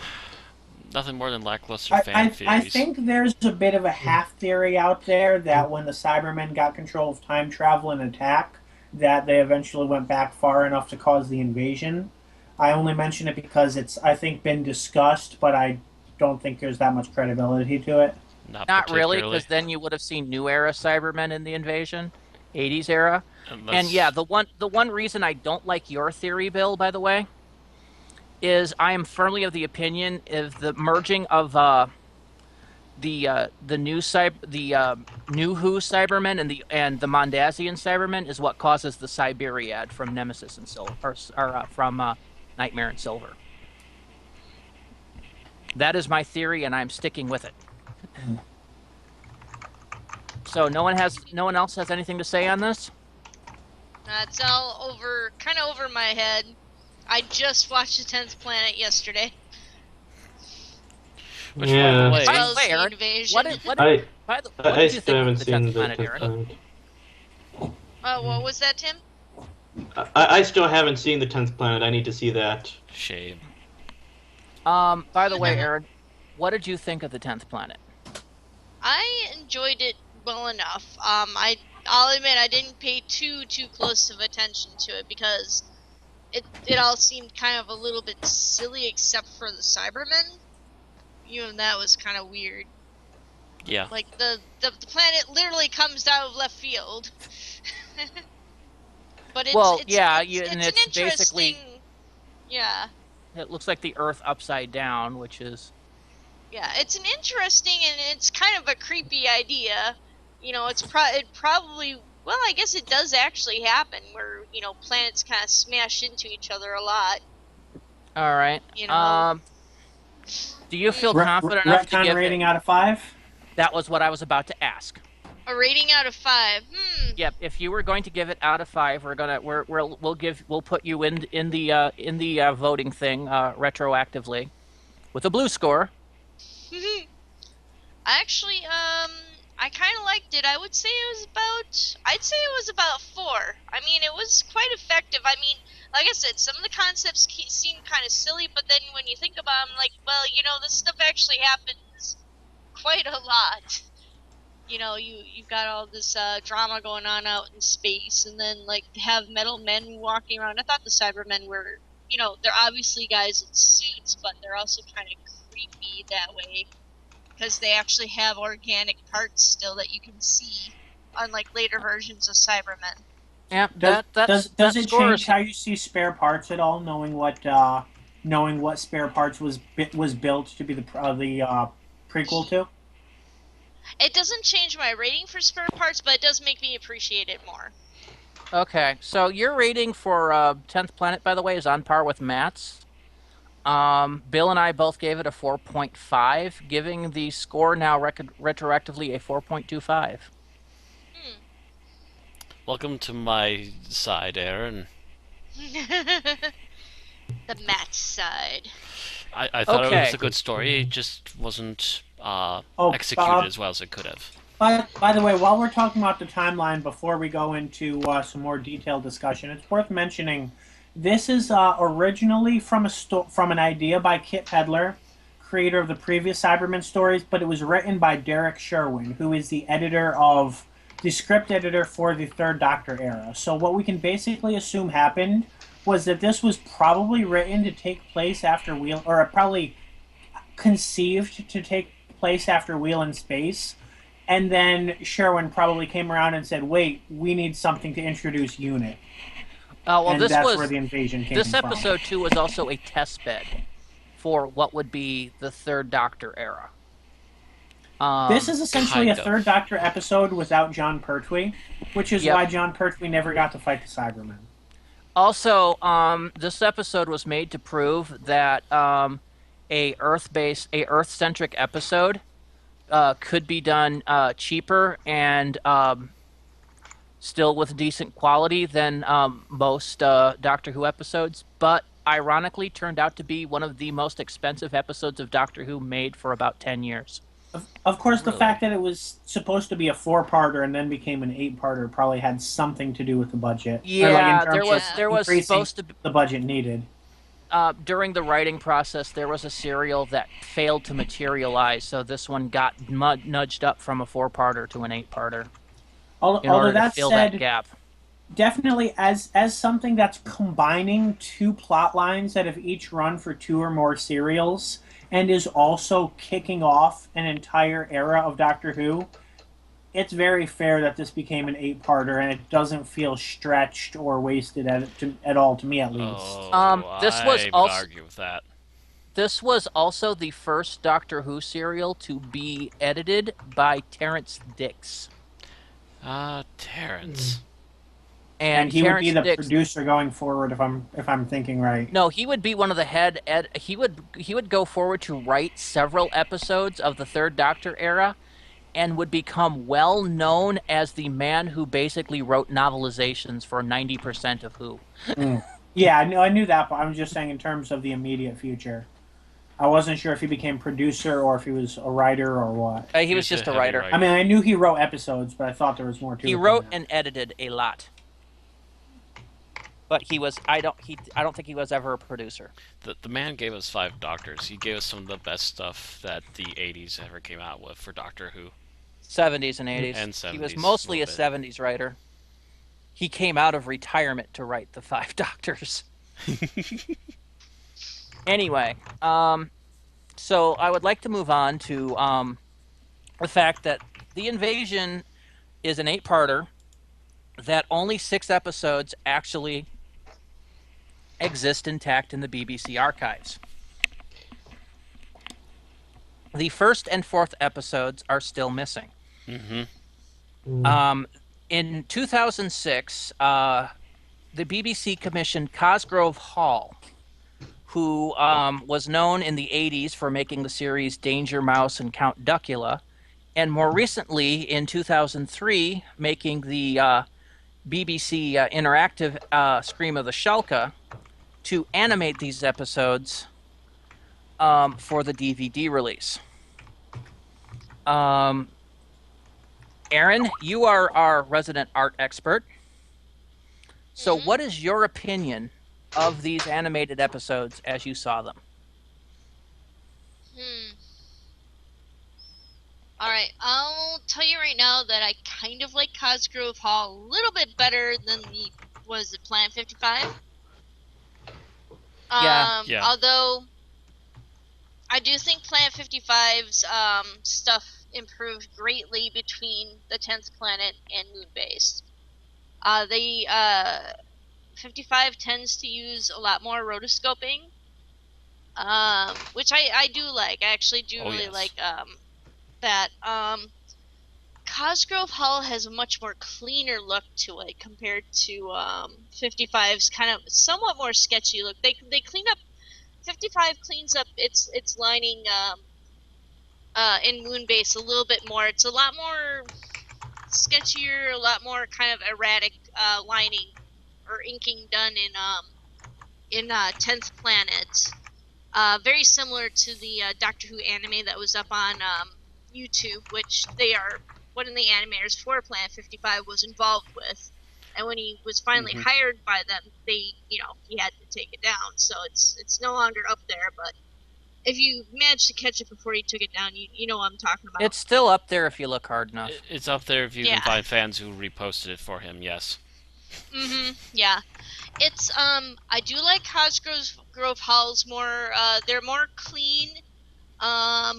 Nothing more than lackluster fan theories. I think there's a bit of a half theory out there that when the Cybermen got control of time travel and attack, that they eventually went back far enough to cause the invasion. I only mention it because it's, I think, been discussed, but I don't think there's that much credibility to it. Not really, because then you would have seen New Era Cybermen in the invasion, 80s era. And yeah, the one reason I don't like your theory, Bill, by the way, is I am firmly of the opinion of the merging of the new New Who Cybermen and the Mondasian Cybermen is what causes the Cyberiad from Nemesis and Silver, or from Nightmare and Silver. That is my theory, and I'm sticking with it. So no one else has anything to say on this? It's all kind of over my head. I just watched The 10th Planet yesterday. Which, by the way, Aaron, I still haven't seen the 10th Planet. What was that, Tim? I still haven't seen the 10th Planet. I need to see that. Shame. By the way, Aaron, what did you think of the 10th Planet? I enjoyed it well enough. I'll admit I didn't pay too close of attention to it because it all seemed kind of a little bit silly, except for the Cybermen. Even that was kind of weird. Yeah. Like the planet literally comes out of left field. But it's and it's an interesting, basically. Yeah. It looks like the Earth upside down, which is... Yeah, it's an interesting and it's kind of a creepy idea. You know, it probably, well, I guess it does actually happen where, you know, planets kind of smash into each other a lot. All right. You know. Do you feel confident enough to Retcon give rating out of 5? That was what I was about to ask. A rating out of 5. Yep. If you were going to give it out of 5, we'll put you in the voting thing retroactively with a blue score. Actually, I kind of liked it. I'd say it was about 4. I mean, it was quite effective. I mean, like I said, some of the concepts seem kind of silly, but then when you think about them, like, well, you know, this stuff actually happens quite a lot. You know, you've got all this drama going on out in space, and then, like, have metal men walking around. I thought the Cybermen were, you know, they're obviously guys in suits, but they're also kind of creepy that way, because they actually have organic parts still that you can see, unlike later versions of Cybermen. Yeah, does it change how you see spare parts at all, knowing what spare parts was built to be the prequel to? It doesn't change my rating for spare parts, but it does make me appreciate it more. Okay, so your rating for 10th Planet, by the way, is on par with Matt's. Bill and I both gave it a 4.5, giving the score now retroactively a 4.25. Welcome to my side, Aaron. The Matt side. I thought it was a good story. It just wasn't executed as well as it could have. By the way, while we're talking about the timeline, before we go into some more detailed discussion, it's worth mentioning this is originally from an idea by Kit Pedler, creator of the previous Cybermen stories, but it was written by Derek Sherwin, who is the script editor for the Third Doctor era. So what we can basically assume happened was that this was probably written to take place after Wheel, or probably conceived to take place after Wheel in Space, and then Sherwin probably came around and said, "Wait, we need something to introduce Unit." Well, that's where the invasion came from. This episode 2 was also a test bed for what would be the Third Doctor era. This is essentially a Third Doctor episode without John Pertwee, which is why John Pertwee never got to fight the Cybermen. Also, this episode was made to prove that a Earth-centric episode could be done cheaper and still with decent quality than most Doctor Who episodes, but ironically turned out to be one of the most expensive episodes of Doctor Who made for about 10 years. Of course, the fact that it was supposed to be a 4-parter and then became an 8-parter probably had something to do with the budget. Yeah, there was supposed to be the budget needed. During the writing process, there was a serial that failed to materialize, so this one got nudged up from a 4-parter to an 8-parter. Although that fill said, that gap. Definitely as something that's combining 2 plot lines that have each run for 2 or more serials, and is also kicking off an entire era of Doctor Who, it's very fair that this became an 8-parter, and it doesn't feel stretched or wasted at all, to me at least. I would argue with that. This was also the first Doctor Who serial to be edited by Terrence Dicks. Terrence. And he would be the producer going forward, if I'm thinking right. No, he would be one of the head. He would go forward to write several episodes of the Third Doctor era, and would become well known as the man who basically wrote novelizations for 90% of Who. Yeah, I knew that, but I'm just saying in terms of the immediate future. I wasn't sure if he became producer or if he was a writer or what. He was just a writer. I mean, I knew he wrote episodes, but I thought there was more to it. He wrote and edited a lot. But he was I don't think he was ever a producer. The man gave us 5 Doctors. He gave us some of the best stuff that the 80s ever came out with for Doctor Who. 70s and 80s. And 70s. He was mostly a 70s writer. He came out of retirement to write the 5 Doctors. Anyway, so I would like to move on to the fact that The Invasion is an 8-parter, that only 6 episodes actually exist intact in the BBC archives. The first and fourth episodes are still missing. In 2006, the BBC commissioned Cosgrove Hall, who was known in the 80s for making the series Danger Mouse and Count Duckula, and more recently, in 2003, making the BBC interactive Scream of the Shalka to animate these episodes for the DVD release. Aaron, you are our resident art expert. So what is your opinion of these animated episodes as you saw them? Alright, I'll tell you right now that I kind of like Cosgrove Hall a little bit better than Planet 55? Yeah. Although, I do think Planet 55's stuff improved greatly between the 10th Planet and Moonbase. 55 tends to use a lot more rotoscoping, which I do like. I actually do really like that. Cosgrove Hall has a much more cleaner look to it compared to 55's kind of somewhat more sketchy look. They clean up. 55 cleans up its lining in Moonbase a little bit more. It's a lot more sketchier, a lot more kind of erratic lining or inking done in 10th Planet. Very similar to the Doctor Who anime that was up on YouTube, which one of the animators for Planet 55 was involved with. And when he was finally hired by them, he had to take it down. So it's no longer up there. But if you managed to catch it before he took it down, you know what I'm talking about. It's still up there if you look hard enough. It's up there if you can find fans who reposted it for him. Yes. Yeah. It's I do like Cosgrove Hall's more. They're more clean. I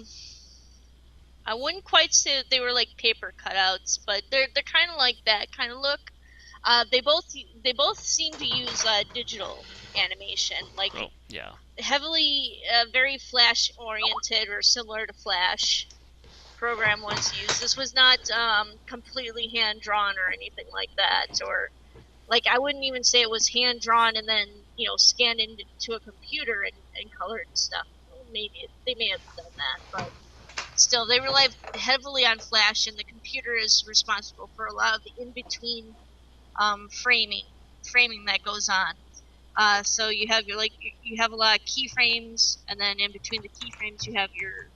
wouldn't quite say that they were like paper cutouts, but they're kind of like that kind of look. They both seem to use digital animation, like heavily very Flash oriented or similar to Flash program was used. This was not completely hand drawn or anything like that, or like I wouldn't even say it was hand drawn and then scanned into a computer and colored and stuff. Maybe they may have done that, but still they rely heavily on Flash, and the computer is responsible for a lot of the in between framing that goes on. So you have you have a lot of keyframes, and then in between the keyframes you have your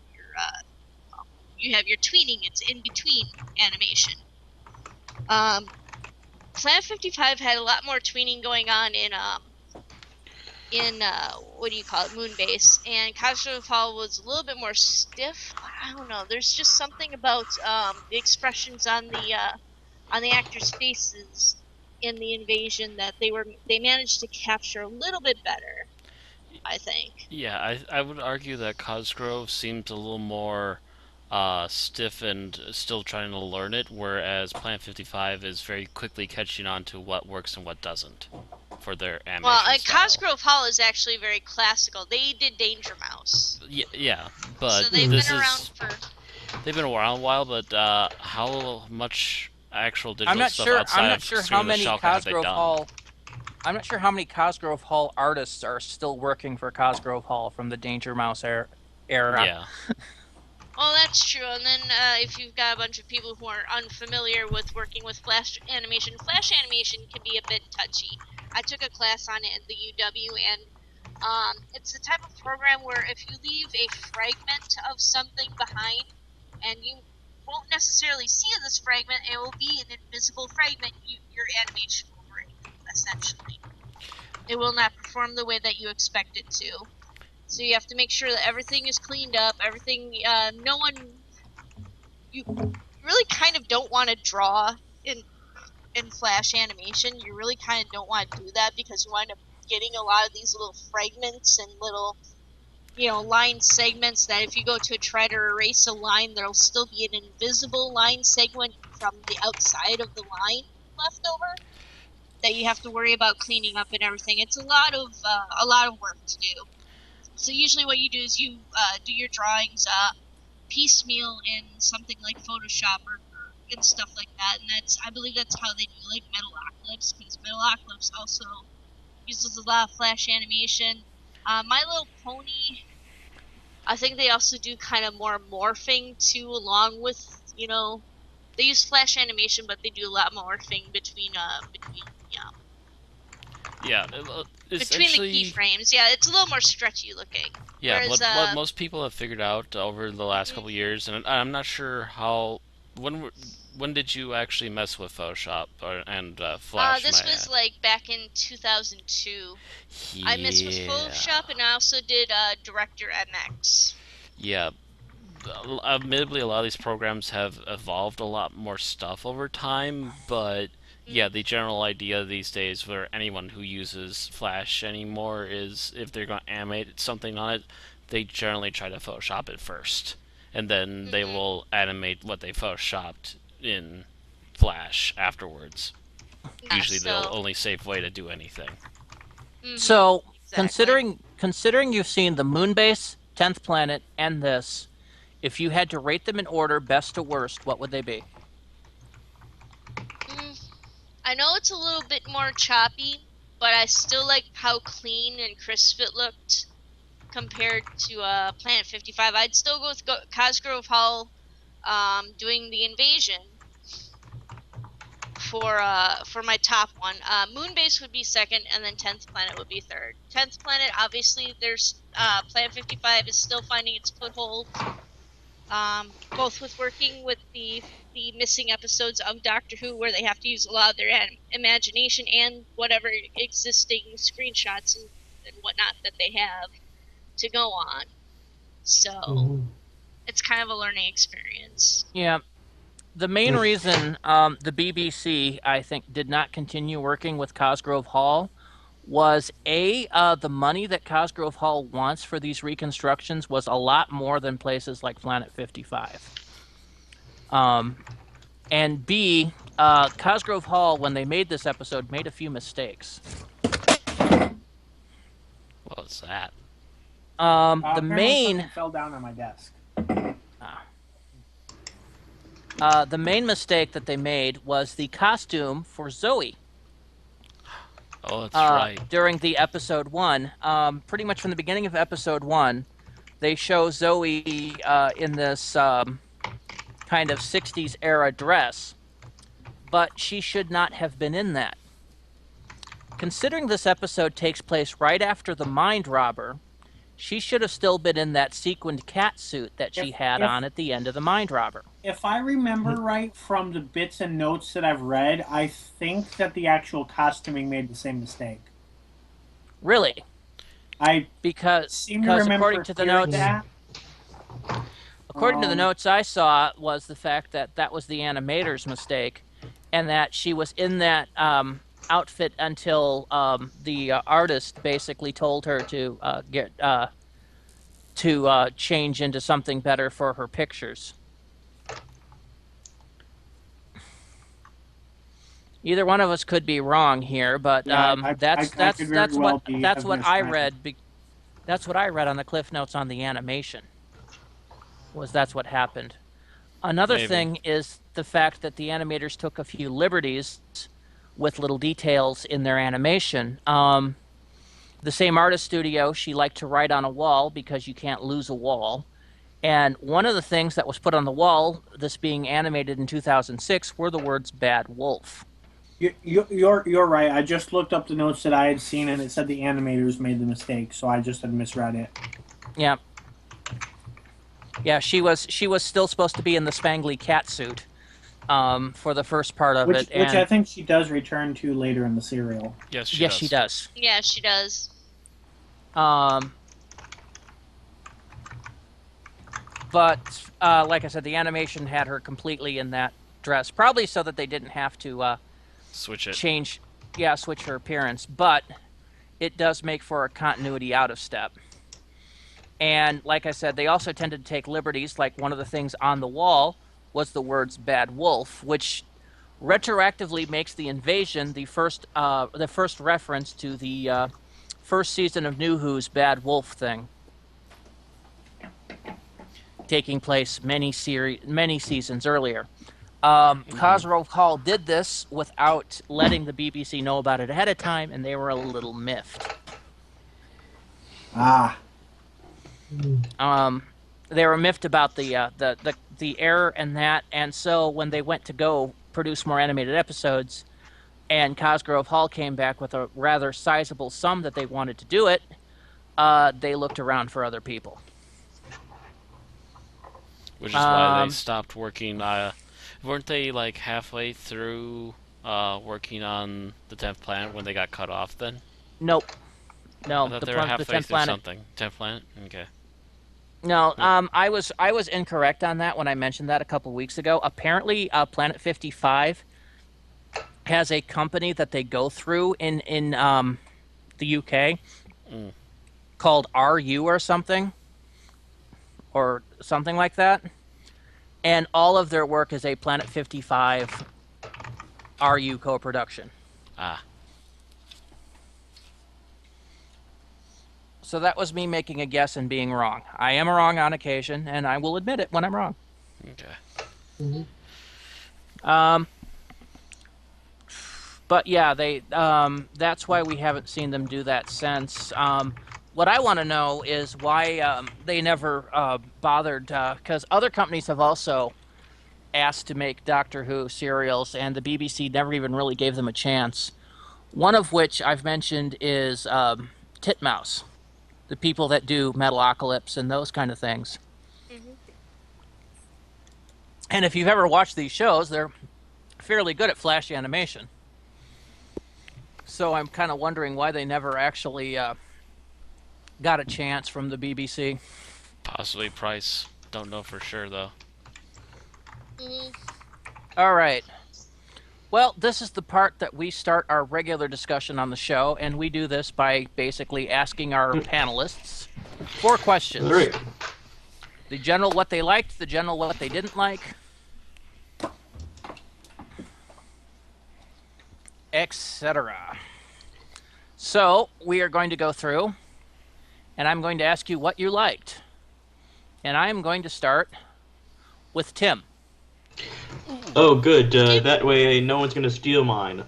tweening. It's in between animation. Planet 55 had a lot more tweening going on in Moonbase, and Cosgrove Hall was a little bit more stiff. I don't know. There's just something about the expressions on the actors' faces in the invasion that they managed to capture a little bit better, I think. Yeah, I would argue that Cosgrove seems a little more stiff and still trying to learn it, whereas Planet 55 is very quickly catching on to what works and what doesn't for their animation style. Cosgrove Hall is actually very classical. They did Danger Mouse. Yeah, but so they've been around for... They've been around a while, but how much actual digital stuff outside I'm not of sure Scream how of the many Shalka have they Cosgrove done? Hall. I'm not sure how many Cosgrove Hall artists are still working for Cosgrove Hall from the Danger Mouse era. Yeah. Well, that's true. And then if you've got a bunch of people who are unfamiliar with working with Flash animation can be a bit touchy. I took a class on it at the UW, and it's the type of program where if you leave a fragment of something behind, and you won't necessarily see this fragment, it will be an invisible fragment, your animation will break, essentially. It will not perform the way that you expect it to. So you have to make sure that everything is cleaned up, you really kind of don't want to draw in Flash animation. You really kind of don't want to do that because you wind up getting a lot of these little fragments and little, line segments that if you go to try to erase a line, there'll still be an invisible line segment from the outside of the line left over. that you have to worry about cleaning up and everything. It's a lot of work to do. So usually what you do is you do your drawings piecemeal in something like Photoshop or and stuff like that, and I believe that's how they do like Metalocalypse, because Metalocalypse also uses a lot of Flash animation. My Little Pony, I think they also do kind of more morphing too, along with, they use Flash animation, but they do a lot more morphing between Yeah, it's between actually, the keyframes. Yeah, it's a little more stretchy looking. yeah, Whereas, what most people have figured out over the last couple years, and I'm not sure when did you actually mess with Photoshop and Flash? This was like back in 2002. I messed with Photoshop, and I also did Director MX. Yeah, admittedly, a lot of these programs have evolved a lot more stuff over time, but yeah, the general idea these days for anyone who uses Flash anymore is if they're going to animate something on it, they generally try to Photoshop it first, and then they will animate what they Photoshopped in Flash afterwards. Yeah, Usually the only safe way to do anything. So, Exactly. considering you've seen the Moonbase, 10th Planet, and this, if you had to rate them in order, best to worst, what would they be? I know it's a little bit more choppy, but I still like how clean and crisp it looked compared to Planet 55. I'd still go with Cosgrove Hall doing the invasion for my top one. Moonbase would be second, and then 10th Planet would be third. 10th Planet, obviously, there's Planet 55 is still finding its foothold, both with working with the missing episodes of Doctor Who, where they have to use a lot of their imagination and whatever existing screenshots and whatnot that they have to go on. So it's kind of a learning experience. Yeah. The main reason the BBC, I think, did not continue working with Cosgrove Hall was the money that Cosgrove Hall wants for these reconstructions was a lot more than places like Planet 55. And B, Cosgrove Hall, when they made this episode, made a few mistakes. What was that? The main something fell down on my desk. The main mistake that they made was the costume for Zoe. Oh, that's right. During the episode 1, pretty much from the beginning of episode 1, they show Zoe in this kind of 60s era dress, but she should not have been in that. Considering this episode takes place right after the Mind Robber, she should have still been in that sequined cat suit that she had on at the end of the Mind Robber. If I remember right from the bits and notes that I've read, I think that the actual costuming made the same mistake. Really? Because according to the notes, according to the notes I saw, was the fact that that was the animator's mistake, and that she was in that outfit until the artist basically told her to change into something better for her pictures. Either one of us could be wrong here, but that's what I read. That's what I read on the cliff notes on the animation. That's what happened. Another thing is the fact that the animators took a few liberties with little details in their animation. The same artist studio, she liked to write on a wall because you can't lose a wall. And one of the things that was put on the wall, this being animated in 2006, were the words "Bad Wolf." You're right. I just looked up the notes that I had seen, and it said the animators made the mistake, so I just had misread it. Yeah. Yeah, she was still supposed to be in the spangly cat suit for the first part of it. Which I think she does return to later in the serial. Yes, she does. Yeah, she does. But like I said, the animation had her completely in that dress, probably so that they didn't have to switch it. Switch her appearance. But it does make for a continuity out of step. And like I said, they also tended to take liberties. Like one of the things on the wall was the words "Bad Wolf," which retroactively makes the invasion the first reference to the first season of New Who's Bad Wolf thing, taking place many seasons earlier. Cosgrove Hall did this without letting the BBC know about it ahead of time, and they were a little miffed. They were miffed about the error and that, and so when they went to go produce more animated episodes, and Cosgrove Hall came back with a rather sizable sum that they wanted to do it, they looked around for other people. Which is why they stopped working. Weren't they like halfway through working on the 10th planet when they got cut off then? Nope. No, I thought they were halfway the 10th through planet. something. 10th planet? Okay. No, I was incorrect on that when I mentioned that a couple weeks ago. Apparently, Planet 55 has a company that they go through in the UK called RU or something like that, and all of their work is a Planet 55 RU co-production. So that was me making a guess and being wrong. I am wrong on occasion, and I will admit it when I'm wrong. Okay. But yeah, they that's why we haven't seen them do that since. What I want to know is why they never bothered, because other companies have also asked to make Doctor Who serials, and the BBC never even really gave them a chance. One of which I've mentioned is Titmouse, the people that do Metalocalypse and those kind of things. And if you've ever watched these shows, they're fairly good at flashy animation. So I'm kind of wondering why they never actually got a chance from the BBC. Possibly price. Don't know for sure, though. All right. Well, this is the part that we start our regular discussion on the show, and we do this by basically asking our panelists 4 questions. Great. The general what they liked, the general what they didn't like, etc. So, we are going to go through, and I'm going to ask you what you liked. And I'm going to start with Tim. Oh, good. That way no one's going to steal mine.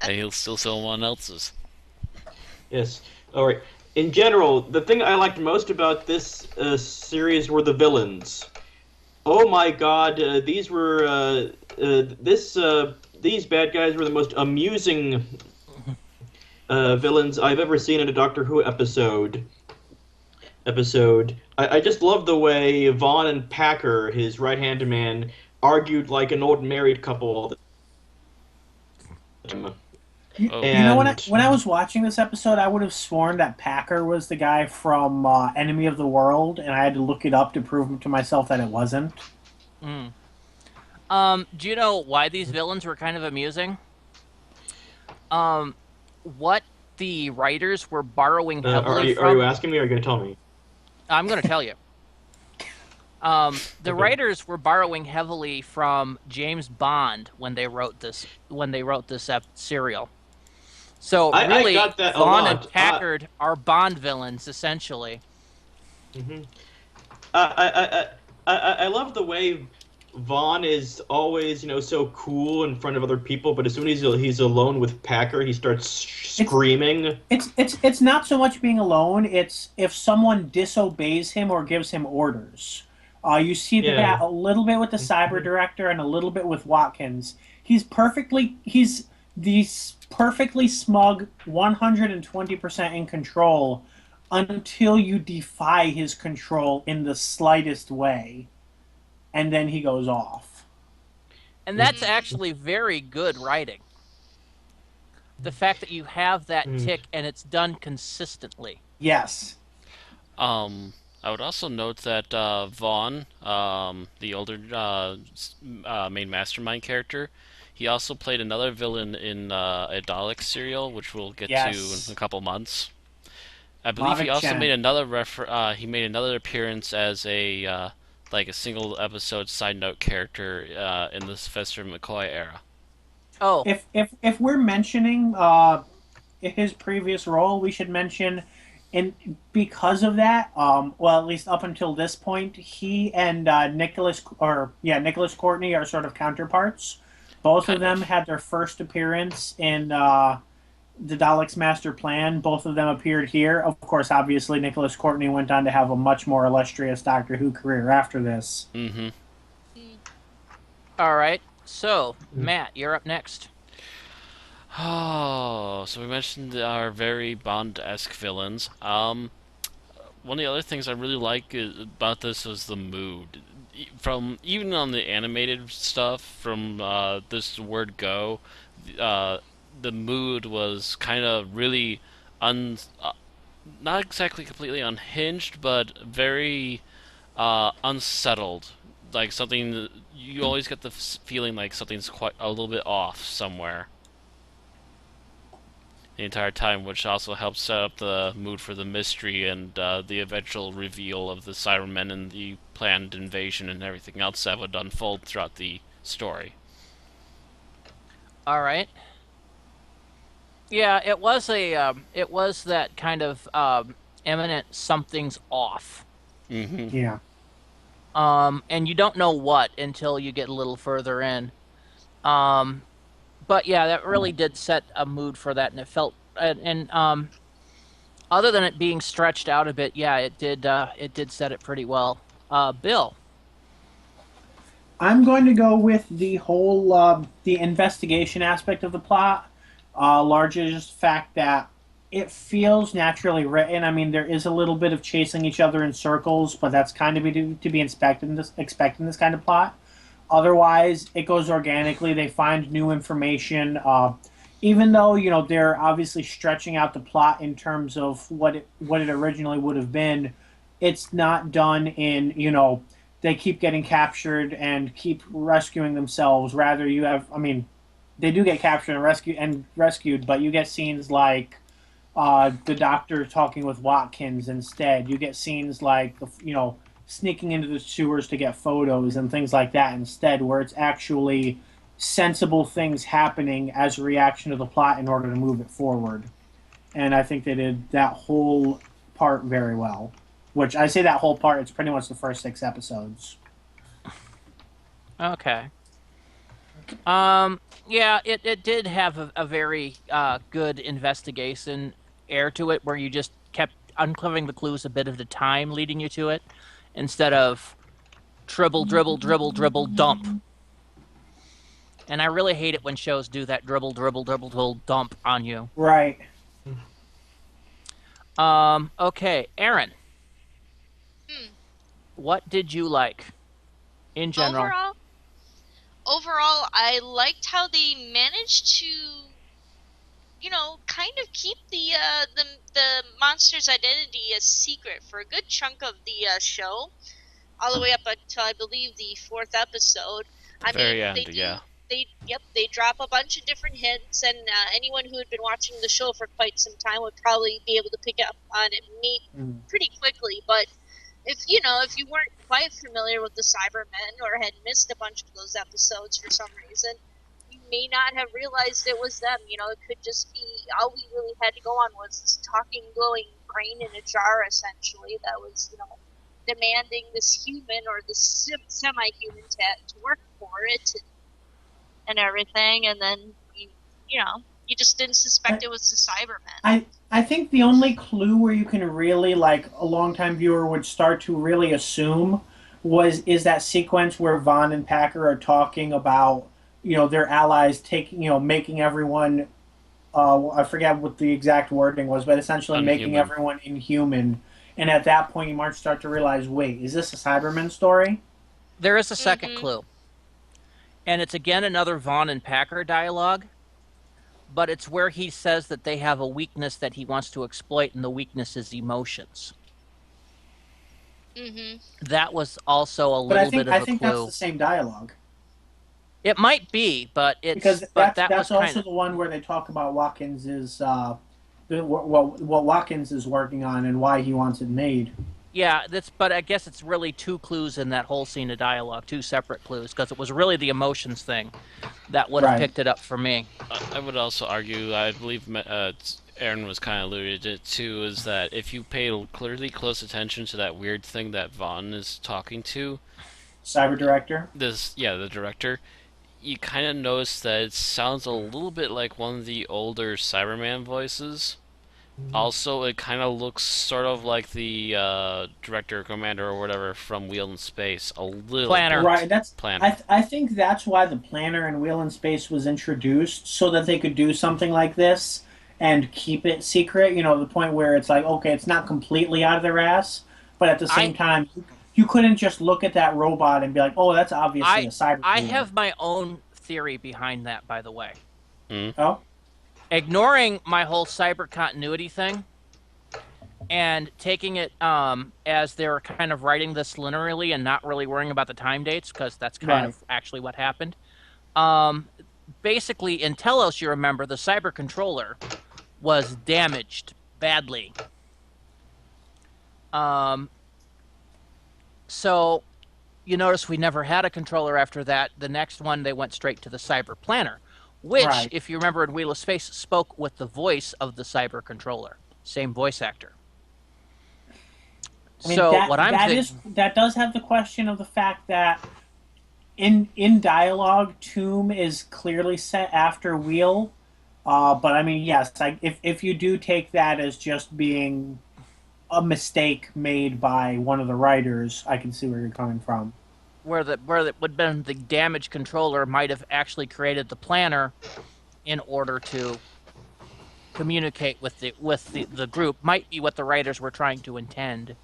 And he'll still sell someone else's. Yes. All right. In general, the thing I liked most about this series were the villains. Oh my God, these were these bad guys were the most amusing villains I've ever seen in a Doctor Who episode. I just love the way Vaughn and Packer, his right-hand man, argued like an old married couple. You know, when I was watching this episode, I would have sworn that Packer was the guy from Enemy of the World, and I had to look it up to prove to myself that it wasn't. Do you know why these villains were kind of amusing? What the writers were borrowing heavily from... Are you asking me or are you going to tell me? I'm going to tell you. The writers were borrowing heavily from James Bond when they wrote this serial. So really, I got that Vaughn a lot. and Packard are Bond villains essentially. I love the way Vaughn is always, so cool in front of other people, but as soon as he's alone with Packer, he starts screaming. It's not so much being alone. It's if someone disobeys him or gives him orders. You see that a little bit with the Cyber Director and a little bit with Watkins. He's the perfectly smug, 120% in control until you defy his control in the slightest way. And then he goes off. And that's actually very good writing. The fact that you have that tick and it's done consistently. Yes. I would also note that Vaughn, the older main mastermind character, he also played another villain in a Dalek serial, which we'll get to in a couple months. I believe he also made another appearance as a like a single episode side note character in the Sylvester McCoy era. Oh, If we're mentioning his previous role, we should mention, and because of that, well, at least up until this point, he and Nicholas Courtney are sort of counterparts. Both of Kind them of. had their first appearance in the Daleks' Master Plan. Both of them appeared here. Of course, obviously, Nicholas Courtney went on to have a much more illustrious Doctor Who career after this. Mm-hmm. all right. So, Matt, you're up next. Oh, so we mentioned our very Bond-esque villains. One of the other things I really like about this was the mood. From even on the animated stuff, from this word go, the mood was kind of really not exactly completely unhinged, but very unsettled. Like something you always get the feeling like something's quite a little bit off somewhere the entire time, which also helps set up the mood for the mystery and the eventual reveal of the Cybermen and the planned invasion and everything else that would unfold throughout the story. All right. Yeah, it was that kind of eminent something's off. Mm-hmm. Yeah. And you don't know what until you get a little further in. But yeah, that really did set a mood for that, and it felt other than it being stretched out a bit, yeah, it did set it pretty well. Bill. I'm going to go with the whole the investigation aspect of the plot, largely just the fact that it feels naturally written. I mean, there is a little bit of chasing each other in circles, but that's kind of to be expected in this kind of plot. Otherwise, it goes organically. They find new information. Even though they're obviously stretching out the plot in terms of what it originally would have been, it's not done in they keep getting captured and keep rescuing themselves. Rather, you have they do get captured and rescued, but you get scenes like the Doctor talking with Watkins instead. You get scenes like sneaking into the sewers to get photos and things like that instead, where it's actually sensible things happening as a reaction to the plot in order to move it forward. And I think they did that whole part very well. Which, I say that whole part, it's pretty much the first 6 episodes. Okay. Yeah, it did have a very good investigation air to it, where you just kept uncovering the clues a bit of the time leading you to it, instead of dribble, dribble, dribble, dribble, dump. And I really hate it when shows do that dribble, dribble, dribble, dribble, dump on you. Right. Okay, Aaron. What did you like in general? Overall, I liked how they managed to, kind of keep the monster's identity a secret for a good chunk of the show, all the way up until I believe the 4th episode. Very end, yeah. They drop a bunch of different hints, and anyone who had been watching the show for quite some time would probably be able to pick up on it pretty quickly. But if you weren't quite familiar with the Cybermen or had missed a bunch of those episodes for some reason, you may not have realized it was them. It could just be all we really had to go on was this talking, glowing brain in a jar, essentially, that was demanding this human or this semi-human to work for it and everything, and then you just didn't suspect it was the Cybermen. I think the only clue where you can really, like, a longtime viewer would start to really assume is that sequence where Vaughn and Packer are talking about their allies making everyone I forget what the exact wording was, but essentially making everyone inhuman. And at that point, you might start to realize, wait, is this a Cyberman story? There is a second clue. And it's again another Vaughn and Packer dialogue, but it's where he says that they have a weakness that he wants to exploit, and the weakness is emotions. That was also a little bit of a clue. I think that's the same dialogue. It might be, but that's also the one where they talk about Watkins' what Watkins is working on and why he wants it made. Yeah, but I guess it's really two clues in that whole scene of dialogue, two separate clues, because it was really the emotions thing that would have Right. picked it up for me. I would also argue, I believe Aaron was kind of alluded to it too, is that if you pay clearly close attention to that weird thing that Vaughn is talking to, Cyber Director. the director, you kind of notice that it sounds a little bit like one of the older Cyberman voices. Also, it kind of looks sort of like the director, commander, or whatever from Wheel in Space. A little Planner. bit. Right. That's. Planner. I think that's why the planner in Wheel in Space was introduced, so that they could do something like this and keep it secret. You know, the point where it's like, okay, it's not completely out of their ass, but at the same time, you couldn't just look at that robot and be like, oh, that's obviously a cyber. I have my own theory behind that, by the way. Oh. Ignoring my whole cyber continuity thing and taking it as they were kind of writing this linearly and not really worrying about the time dates, because that's kind of actually what happened. Basically, in Telos, you remember, the cyber controller was damaged badly. So you notice we never had a controller after that. The next one, they went straight to the cyber planner, which, if you remember in Wheel of Space, spoke with the voice of the cyber controller. Same voice actor. I mean, so that, what I'm thinking... that does have the question of the fact that in dialogue, Tomb is clearly set after Wheel. But I mean, yes, if you do take that as just being a mistake made by one of the writers, I can see where you're coming from. Where it would have been the damaged controller might have actually created the planner in order to communicate with the group. Might be what the writers were trying to intend.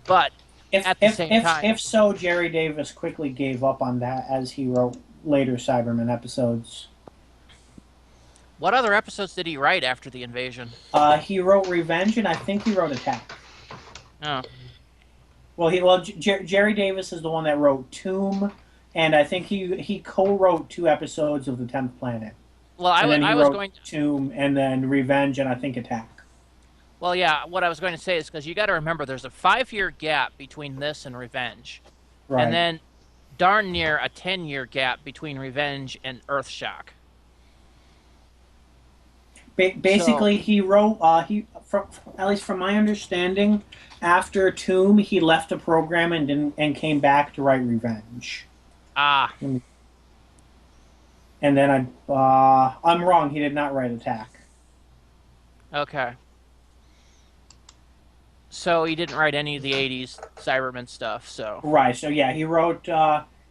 But at the same time... If so, Jerry Davis quickly gave up on that as he wrote later Cybermen episodes. What other episodes did he write after the invasion? He wrote Revenge, and I think he wrote Attack. Oh. Well, Jerry Davis is the one that wrote Tomb, and I think he co-wrote 2 episodes of The 10th Planet. Well, I was going to... Tomb, and then Revenge, and I think Attack. Well, yeah, what I was going to say is, because you got to remember, there's a 5-year gap between this and Revenge. Right. And then darn near a 10-year gap between Revenge and Earthshock. Basically, he wrote, at least from my understanding, after Tomb, he left the program and came back to write Revenge. Ah. And then I'm wrong. He did not write Attack. Okay. So he didn't write any of the '80s Cybermen stuff. So right. So yeah, he wrote.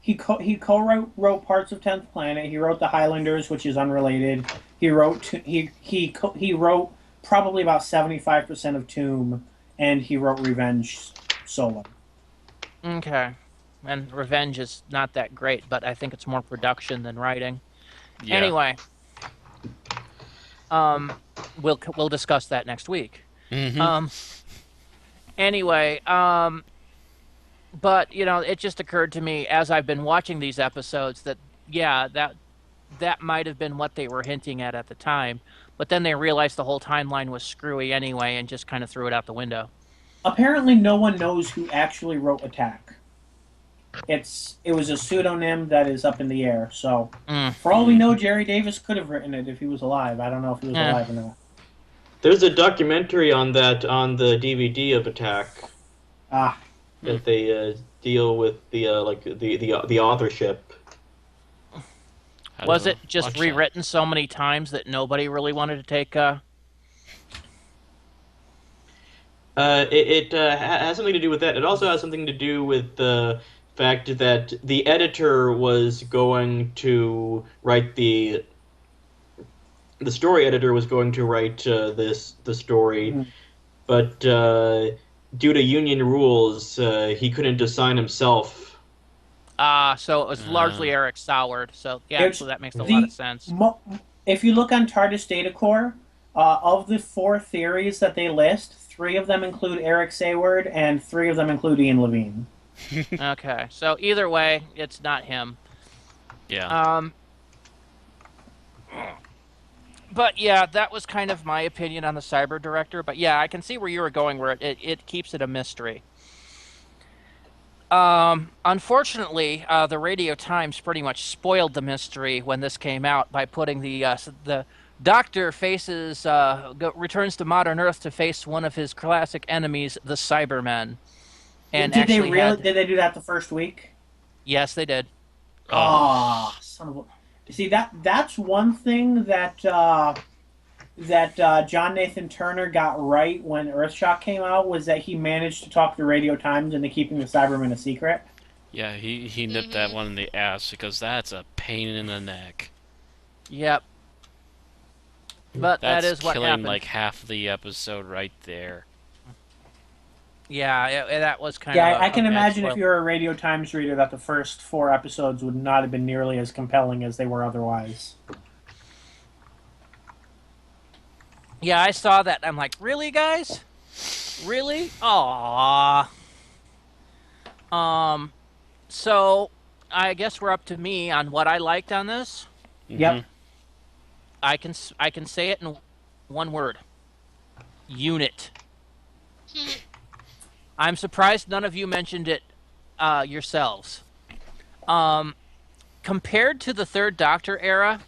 He co-wrote parts of 10th Planet. He wrote The Highlanders, which is unrelated. He wrote he wrote probably about 75% of Tomb, and he wrote Revenge solo. Okay, and Revenge is not that great, but I think it's more production than writing. Yeah. Anyway, we'll discuss that next week. Mm-hmm. Anyway, but you know, it just occurred to me as I've been watching these episodes that that might have been what they were hinting at the time, but then they realized the whole timeline was screwy anyway and just kind of threw it out the window. Apparently, no one knows who actually wrote Attack. It was a pseudonym that is up in the air. So, for all we know, Jerry Davis could have written it if he was alive. I don't know if he was alive or not. There's a documentary on that on the DVD of Attack. That they deal with the authorship. Was it just rewritten so many times that nobody really wanted to take? It has something to do with that. It also has something to do with the fact that the editor was going to write the story editor was going to write the story, but due to union rules, he couldn't assign himself. So it was largely Eric Soward. So yeah, so that makes a lot of sense. If you look on TARDIS Data Core, of the 4 theories that they list, 3 of them include Eric Saward, and 3 of them include Ian Levine. Okay, so either way, it's not him. Yeah. But yeah, that was kind of my opinion on the Cyber Director. But yeah, I can see where you were going, where it keeps it a mystery. Unfortunately, the Radio Times pretty much spoiled the mystery when this came out by putting the Doctor returns to modern Earth to face one of his classic enemies, the Cybermen, and Did they actually really? had Did they do that the first week? yes, they did. Oh, son of a... See, that's one thing that John Nathan Turner got right when Earthshock came out, was that he managed to talk the Radio Times into keeping the Cybermen a secret. Yeah, he nipped that one in the ass because that's a pain in the neck. Yep. But That's that is what killing happened. like half the episode right there. Yeah, that was kind Yeah, of. I can bad imagine spoil. if you're a Radio Times reader that the first 4 episodes would not have been nearly as compelling as they were otherwise. Yeah, I saw that. I'm like, really, guys? Really? Aww. So I guess we're up to me on what I liked on this. Yep. I can say it in one word. Unit. I'm surprised none of you mentioned it yourselves. Compared to the Third Doctor era,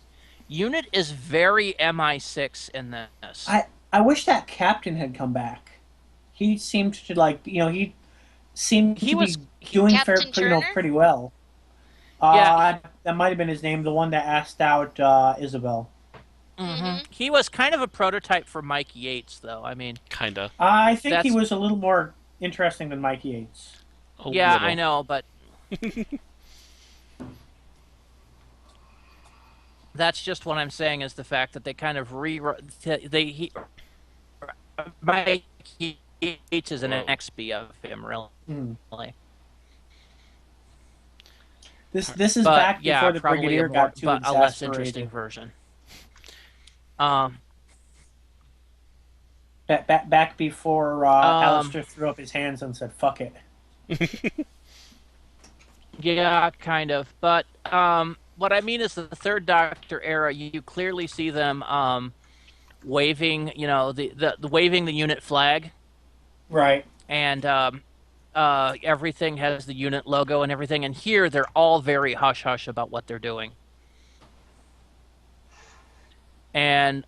Unit is very MI6 in this. I wish that captain had come back. He seemed to he seemed to be doing Captain Turner? pretty well. Yeah. That might have been his name, the one that asked out Isabel. He was kind of a prototype for Mike Yates, though. I mean, Kinda. I think he That's- was a little more interesting than Mike Yates. A yeah, little. I know, but that's just what I'm saying is the fact that they kind of Mike Yates is an XB of him, really. This is But back yeah, before the probably Brigadier a, more, got too but a less exasperated. interesting version. Back before Alistair threw up his hands and said, "Fuck it." Yeah, kind of. But what I mean is the Third Doctor era, you clearly see them waving, the waving the unit flag, Right. and everything has the unit logo and everything. And here, they're all very hush hush about what they're doing. And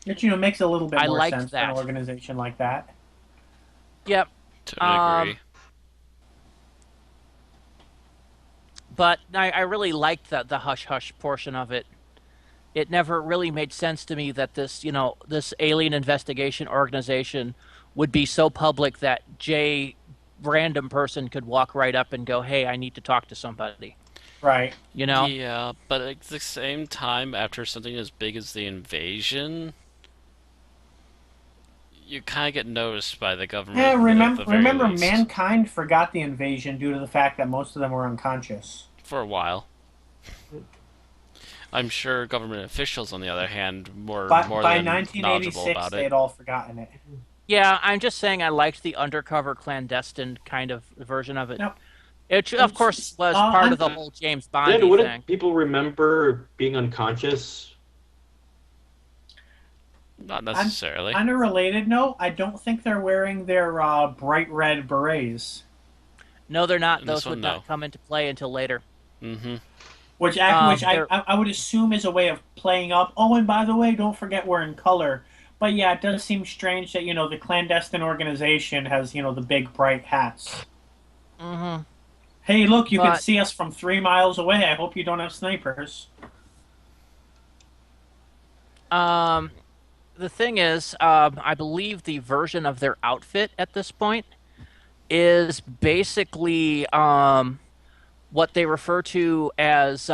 Which makes a little bit I more liked sense for that. an organization like that. yep. Totally agree. But I really liked the hush hush portion of it. It never really made sense to me that this alien investigation organization would be so public that random person could walk right up and go, "Hey, I need to talk to somebody." Right. Yeah, but at the same time, after something as big as the invasion, you kind of get noticed by the government. Yeah, at the very remember, least. mankind forgot the invasion due to the fact that most of them were unconscious. For a while. I'm sure government officials, on the other hand, were By more than 1986, knowledgeable about they it. had all forgotten it. Yeah, I'm just saying I liked the undercover clandestine kind of version of it. Yep. It, of course, was part of the whole James Bond Then thing. wouldn't people remember being unconscious? Not necessarily. On a related note, I don't think they're wearing their bright red berets. No, they're not. In this Those would one, not no. come into play until later. Mm-hmm. Which I would assume is a way of playing up. Oh, and by the way, don't forget we're in color. But yeah, it does seem strange that the clandestine organization has the big bright hats. Mm-hmm. Hey, look, you can But- see us from 3 miles away. I hope you don't have snipers. The thing is, I believe the version of their outfit at this point is basically what they refer to as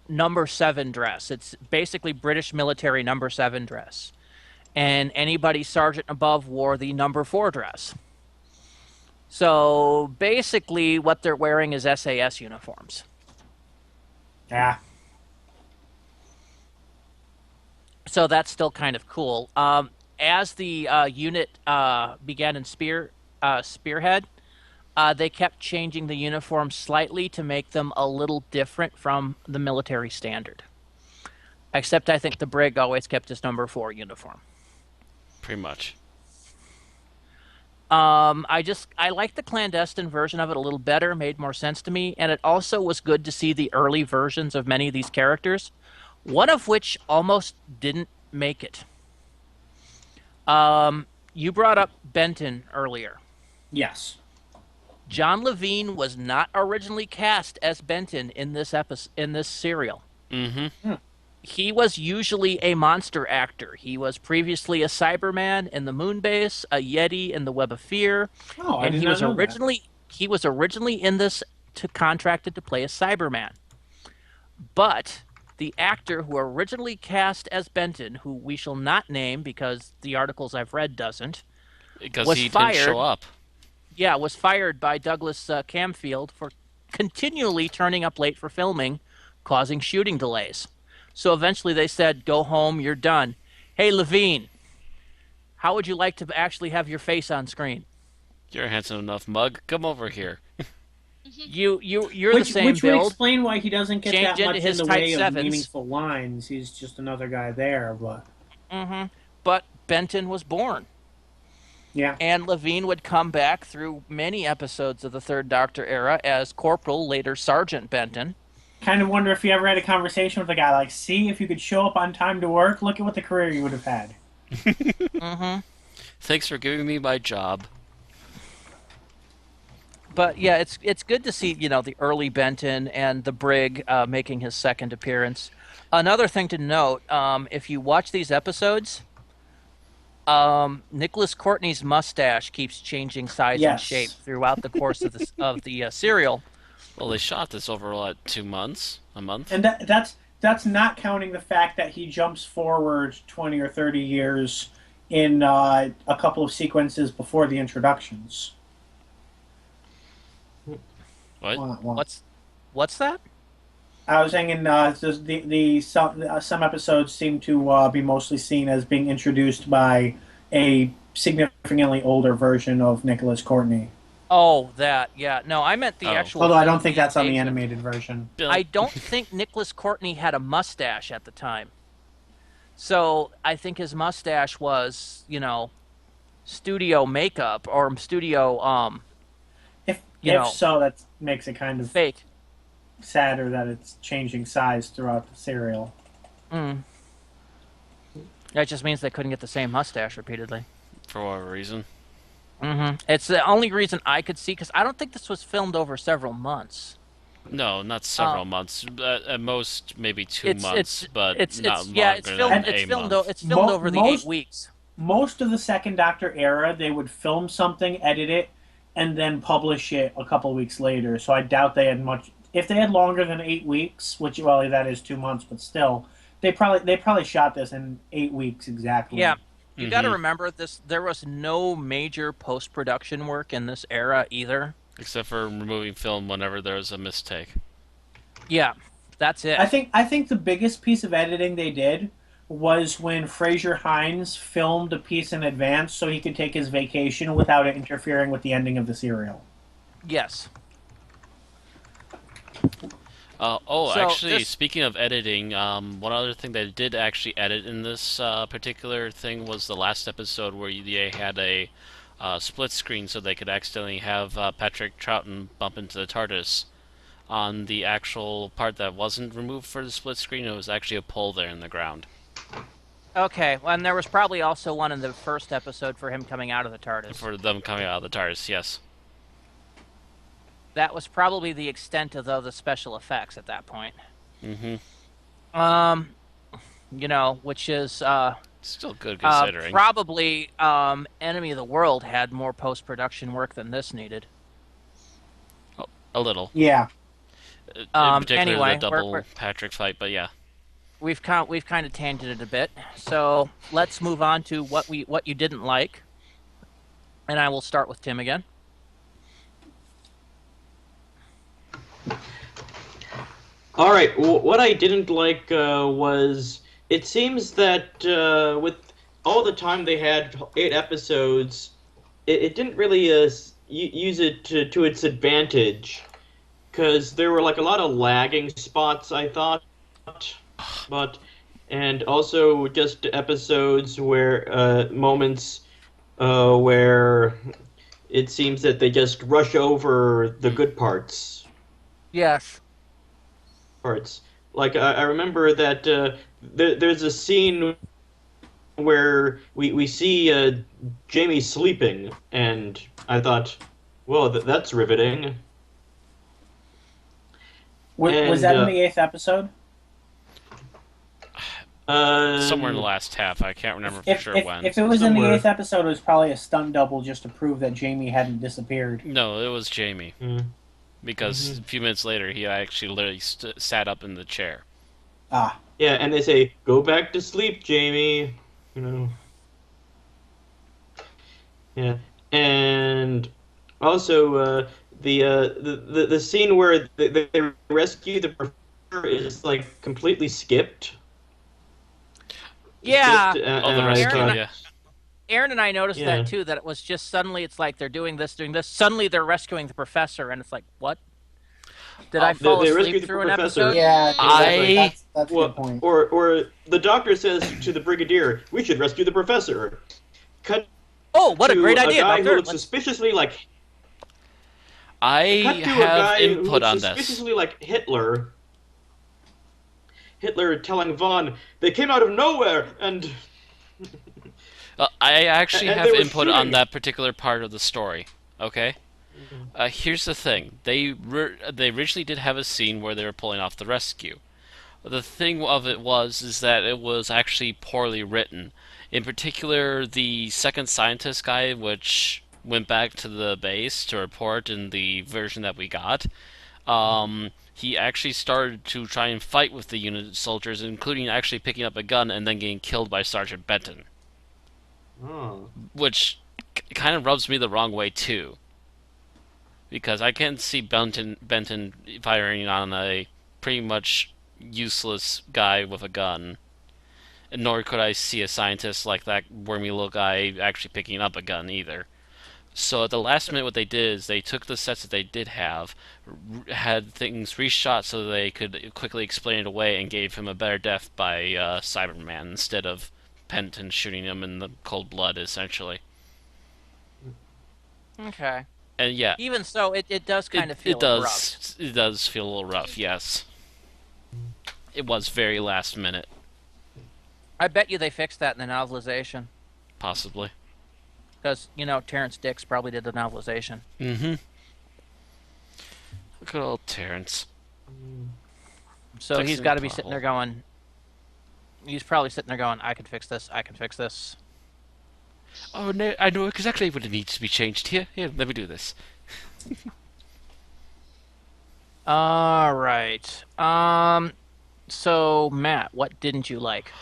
number 7 dress. It's basically British military number 7 dress. And anybody sergeant above wore the number 4 dress. So basically what they're wearing is SAS uniforms. Yeah. So that's still kind of cool. As the unit began in Spearhead, they kept changing the uniforms slightly to make them a little different from the military standard. Except I think the Brig always kept his number 4 uniform. Pretty much. I liked the clandestine version of it a little better, made more sense to me, and it also was good to see the early versions of many of these characters, one of which almost didn't make it. You brought up Benton earlier. Yes. John Levine was not originally cast as Benton in this serial. Mm-hmm. He was usually a monster actor. He was previously a Cyberman in the Moonbase, a Yeti in the Web of Fear, Oh, I and did he not was know originally in this contracted to play a Cyberman. But the actor who originally cast as Benton, who we shall not name because the articles I've read doesn't, Because was he fired. didn't show up. Yeah, was fired by Douglas Camfield for continually turning up late for filming, causing shooting delays. So eventually they said, go home, you're done. Hey, Levine, how would you like to actually have your face on screen? You're a handsome enough mug. Come over here. You're the same which would build. explain why he doesn't get Change that into much in his the tight way of sevens. meaningful lines. He's just another guy there, but But Benton was born. yeah. And Levine would come back through many episodes of the Third Doctor era as Corporal, later Sergeant Benton. Kind of wonder if you ever had a conversation with a guy like, see, if you could show up on time to work, look at what the career you would have had. Thanks for giving me my job. But yeah, it's good to see, the early Benton and the Brig making his second appearance. Another thing to note, if you watch these episodes, Nicholas Courtney's mustache keeps changing size and Yes. shape throughout the course of the serial. Well, they shot this over, what, 2 months? A month? And that's not counting the fact that he jumps forward 20 or 30 years in a couple of sequences before the introductions. What? What's that? I was saying some episodes seem to be mostly seen as being introduced by a significantly older version of Nicholas Courtney. Oh, that, yeah. No, I meant the actual... Although I don't think that's on the adaptation. animated version. I don't think Nicholas Courtney had a mustache at the time. So I think his mustache was, studio makeup or studio, If know, so, that makes it kind of fake. sadder that it's changing size throughout the serial. That just means they couldn't get the same mustache repeatedly. For whatever reason. It's the only reason I could see, because I don't think this was filmed over several months. No, not several months. At most, maybe 2 months, but not longer than a month. It's filmed over the 8 weeks. Most of the Second Doctor era, they would film something, edit it, and then publish it a couple weeks later. So I doubt they had much. If they had longer than 8 weeks, which that is 2 months, but still, they probably shot this in 8 weeks exactly. Yeah. You got to remember this. There was no major post-production work in this era either. Except for removing film whenever there was a mistake. Yeah, that's it. I think the biggest piece of editing they did was when Fraser Hines filmed a piece in advance so he could take his vacation without it interfering with the ending of the serial. Yes. Actually, speaking of editing, one other thing they did actually edit in this particular thing was the last episode where they had a split screen so they could accidentally have Patrick Troughton bump into the TARDIS. On the actual part that wasn't removed for the split screen, it was actually a pole there in the ground. Okay, well, and there was probably also one in the first episode for him coming out of the TARDIS. For them coming out of the TARDIS, yes. That was probably the extent of the special effects at that point. Which is still good considering. Probably Enemy of the World had more post-production work than this needed. A little. Yeah. In particular, anyway, the double we're, Patrick fight, but yeah. We've kind of tangented a bit, so let's move on to what you didn't like, and I will start with Tim again. All right, what I didn't like was it seems that with all the time they had, 8 episodes, it didn't really use it to its advantage, because there were like a lot of lagging spots, I thought, but and also just episodes where moments where it seems that they just rush over the good Yes. parts. Like I remember that there's a scene where we see Jamie sleeping, and I thought, well, that's riveting. Was And, that in the 8th episode? Somewhere in the last half. I can't remember for sure when. If it was in the Somewhere. 8th episode, it was probably a stunt double just to prove that Jamie hadn't disappeared. No, it was Jamie. Mm. Because a few minutes later, he actually literally sat up in the chair. Ah. Yeah, and they say, "Go back to sleep, Jamie." You know. Yeah, and also the scene where they rescue the professor is like completely skipped. Yeah. Skipped, Oh, the I rescue, thought- yeah. Aaron and I noticed Yeah. that too, that it was just suddenly it's like they're doing this. Suddenly they're rescuing the professor, and it's like, what? Did I fall they asleep rescued the through an professor. episode? Yeah, I- that's a Well, good point. or the doctor says to the brigadier, "We should rescue the professor." Cut Oh, what a to great idea, a guy Doctor! who looks suspiciously like I cut to a have guy who input looks on this. suspiciously like Hitler. Hitler telling Von, "They came out of nowhere," and I actually And have they were input on shooting. that particular part of the story. Okay. Here's the thing: they originally did have a scene where they were pulling off the rescue. The thing of it is that it was actually poorly written. In particular, the second scientist guy, which went back to the base to report in the version that we got. He actually started to try and fight with the unit soldiers, including actually picking up a gun and then getting killed by Sergeant Benton. oh, Which kind of rubs me the wrong way too, because I can't see Benton firing on a pretty much useless guy with a gun, nor could I see a scientist like that wormy little guy actually picking up a gun either. So at the last minute, what they did is they took the sets that they did have, had things reshot so they could quickly explain it away, and gave him a better death by Cyberman instead of Benton shooting him in the cold blood, essentially. Okay. And yeah, Even so, it does kind of feel it does. abrupt. It does feel a little rough. Yes, it was very last minute, I bet you they fixed that in the novelization. possibly. Because, Terrence Dix probably did the novelization. Mm-hmm. Look at old Terrence. So Fixing he's got to the be sitting pothole. there going... He's probably sitting there going, I can fix this, I can fix this. Oh no! I know exactly what it needs to be changed. Here, let me do this. All right. So, Matt, what didn't you like?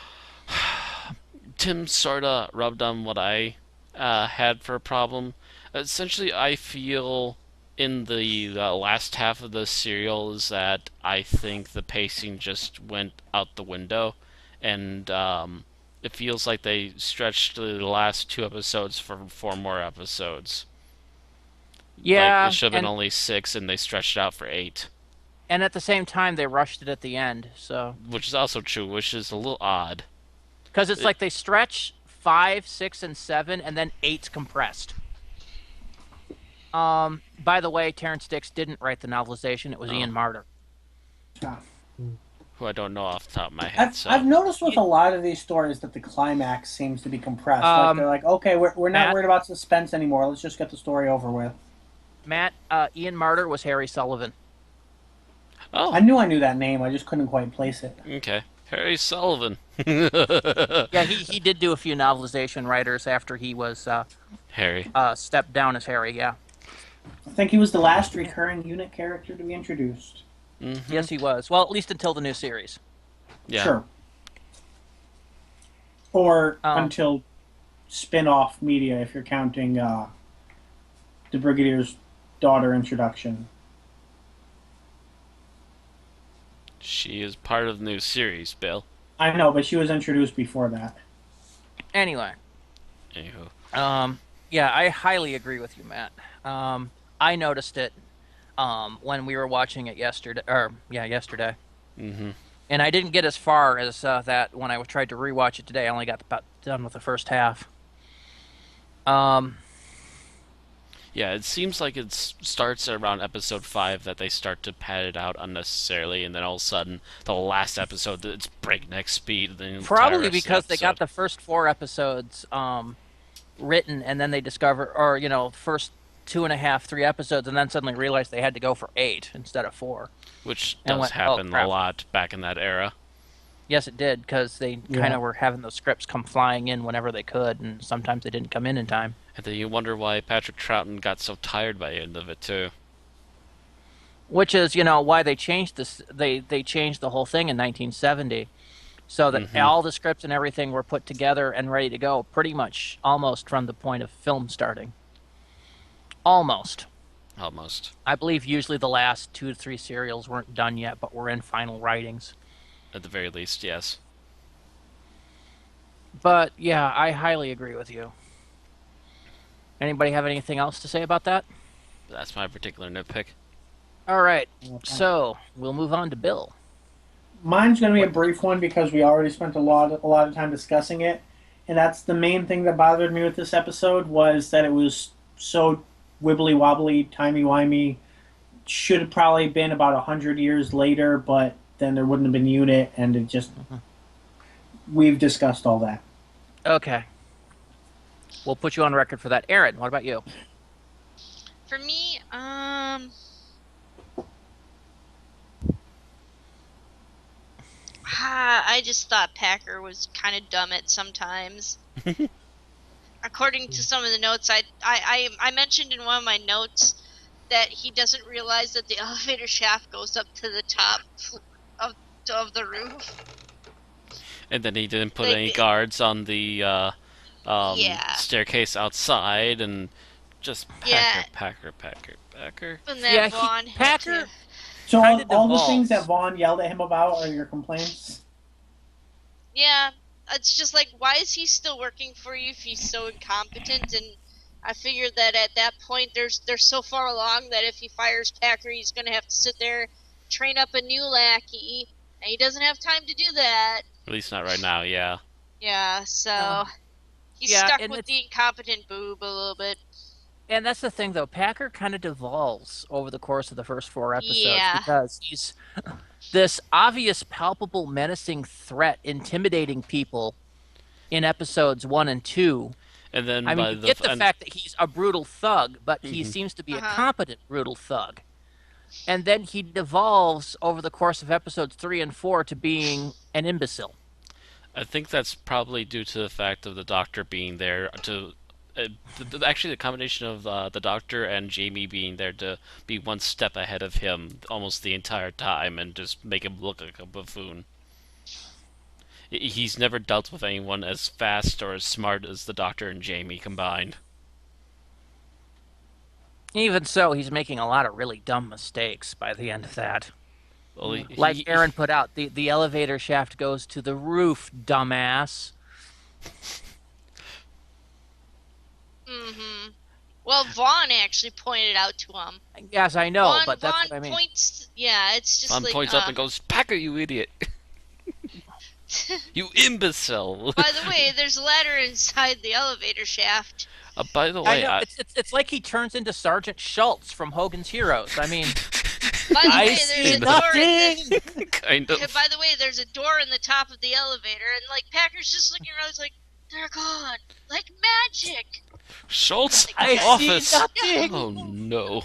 Tim sorta rubbed on what I had for a problem. Essentially, I feel in the last half of the serial is that I think the pacing just went out the window, and it feels like they stretched the last 2 episodes for 4 more episodes. Yeah, Like, it should have been and, only 6, and they stretched it out for 8. and at the same time, they rushed it at the end, so... Which is also true, which is a little odd. Because it's like they stretch 5, 6, and 7, and then 8's compressed. By the way, Terrence Dix didn't write the novelization. It was Ian Marter. Ah. Who I don't know off the top of my head. I've noticed with a lot of these stories that the climax seems to be compressed. Like they're like, okay, we're not Matt? worried about suspense anymore. Let's just get the story over with. Matt, Ian Marter was Harry Sullivan. Oh, I knew that name. I just couldn't quite place it. okay. Harry Sullivan. Yeah, he did do a few novelization writers after he was Harry. stepped down as Harry, yeah. I think he was the last recurring unit character to be introduced. Mm-hmm. Yes, he was. Well, at least until the new series. Yeah. Sure. Or Um, until spin-off media, if you're counting the Brigadier's daughter introduction. She is part of the new series, Bill. I know, but she was introduced before that. Anyway, Anywho. yeah, I highly agree with you, Matt. I noticed it when we were watching it yesterday. Yesterday. Mm-hmm. And I didn't get as far as that when I tried to rewatch it today. I only got about done with the first half. Yeah, it seems like it starts around episode 5 that they start to pad it out unnecessarily, and then all of a sudden, the last episode, it's breakneck speed. The Probably entire because they got episode. the first 4 episodes written, and then they discover, or first 2.5, 3 episodes, and then suddenly realized they had to go for 8 instead of 4. Which And does went, "Oh, happen a crap." lot back in that era. Yes, it did, because they kind of were having those scripts come flying in whenever they could, and sometimes they didn't come in time. And then you wonder why Patrick Troughton got so tired by the end of it, too. Which is, why they changed this. They changed the whole thing in 1970, so that all the scripts and everything were put together and ready to go, pretty much almost from the point of film starting. Almost. Almost. I believe usually the last 2 to 3 serials weren't done yet, but were in final writings. At the very least, yes. But yeah, I highly agree with you. Anybody have anything else to say about that? That's my particular nitpick. All right, so we'll move on to Bill. Mine's going to be a brief one because we already spent a lot of time discussing it, and that's the main thing that bothered me with this episode was that it was so wibbly wobbly, timey wimey. Should have probably been about 100 years later, but then there wouldn't have been Unit, and it just we've discussed all that. Okay, we'll put you on record for that. Aaron, what about you? For me, I just thought Packer was kind of dumb at sometimes. According to some of the notes, I mentioned in one of my notes that he doesn't realize that the elevator shaft goes up to the top of the roof. And then he didn't put any guards on the staircase outside, and just Packer. And then Vaughn had Packer. to- So Kinda all the devolves. things that Vaughn yelled at him about are your complaints? Yeah, it's just like, why is he still working for you if he's so incompetent? And I figured that at that point, they're so far along that if he fires Packer, he's going to have to sit there, train up a new lackey, and he doesn't have time to do that. At least not right now, yeah. Yeah, so he's Yeah, stuck and with it's- the incompetent boob a little bit. And that's the thing, though. Packer kind of devolves over the course of the first 4 episodes Yeah. because he's this obvious, palpable, menacing threat, intimidating people in episodes 1 and 2. And then I by mean, you get the and- fact that he's a brutal thug, but he seems to be a competent brutal thug. And then he devolves over the course of episodes 3 and 4 to being an imbecile. I think that's probably due to the fact of the Doctor being there to... actually, the combination of the Doctor and Jamie being there to be one step ahead of him almost the entire time and just make him look like a buffoon. He's never dealt with anyone as fast or as smart as the Doctor and Jamie combined. Even so, he's making a lot of really dumb mistakes by the end of that. Well, Like Aaron put out, the elevator shaft goes to the roof, dumbass. Mm-hmm. Well, Vaughn actually pointed out to him. Yes, I know, but that's Vaughn what I mean. points. Yeah, it's just Vaughn like. points up and goes, "Packer, you idiot! You imbecile!" By the way, there's a ladder inside the elevator shaft. By the I way, know, it's like he turns into Sergeant Schultz from Hogan's Heroes. I mean, By the I way, see there's a door. nothing. kind of. By the way, there's a door in the top of the elevator, and like Packer's just looking around, he's like, they're gone, like magic. Schultz I office. see nothing. Oh no!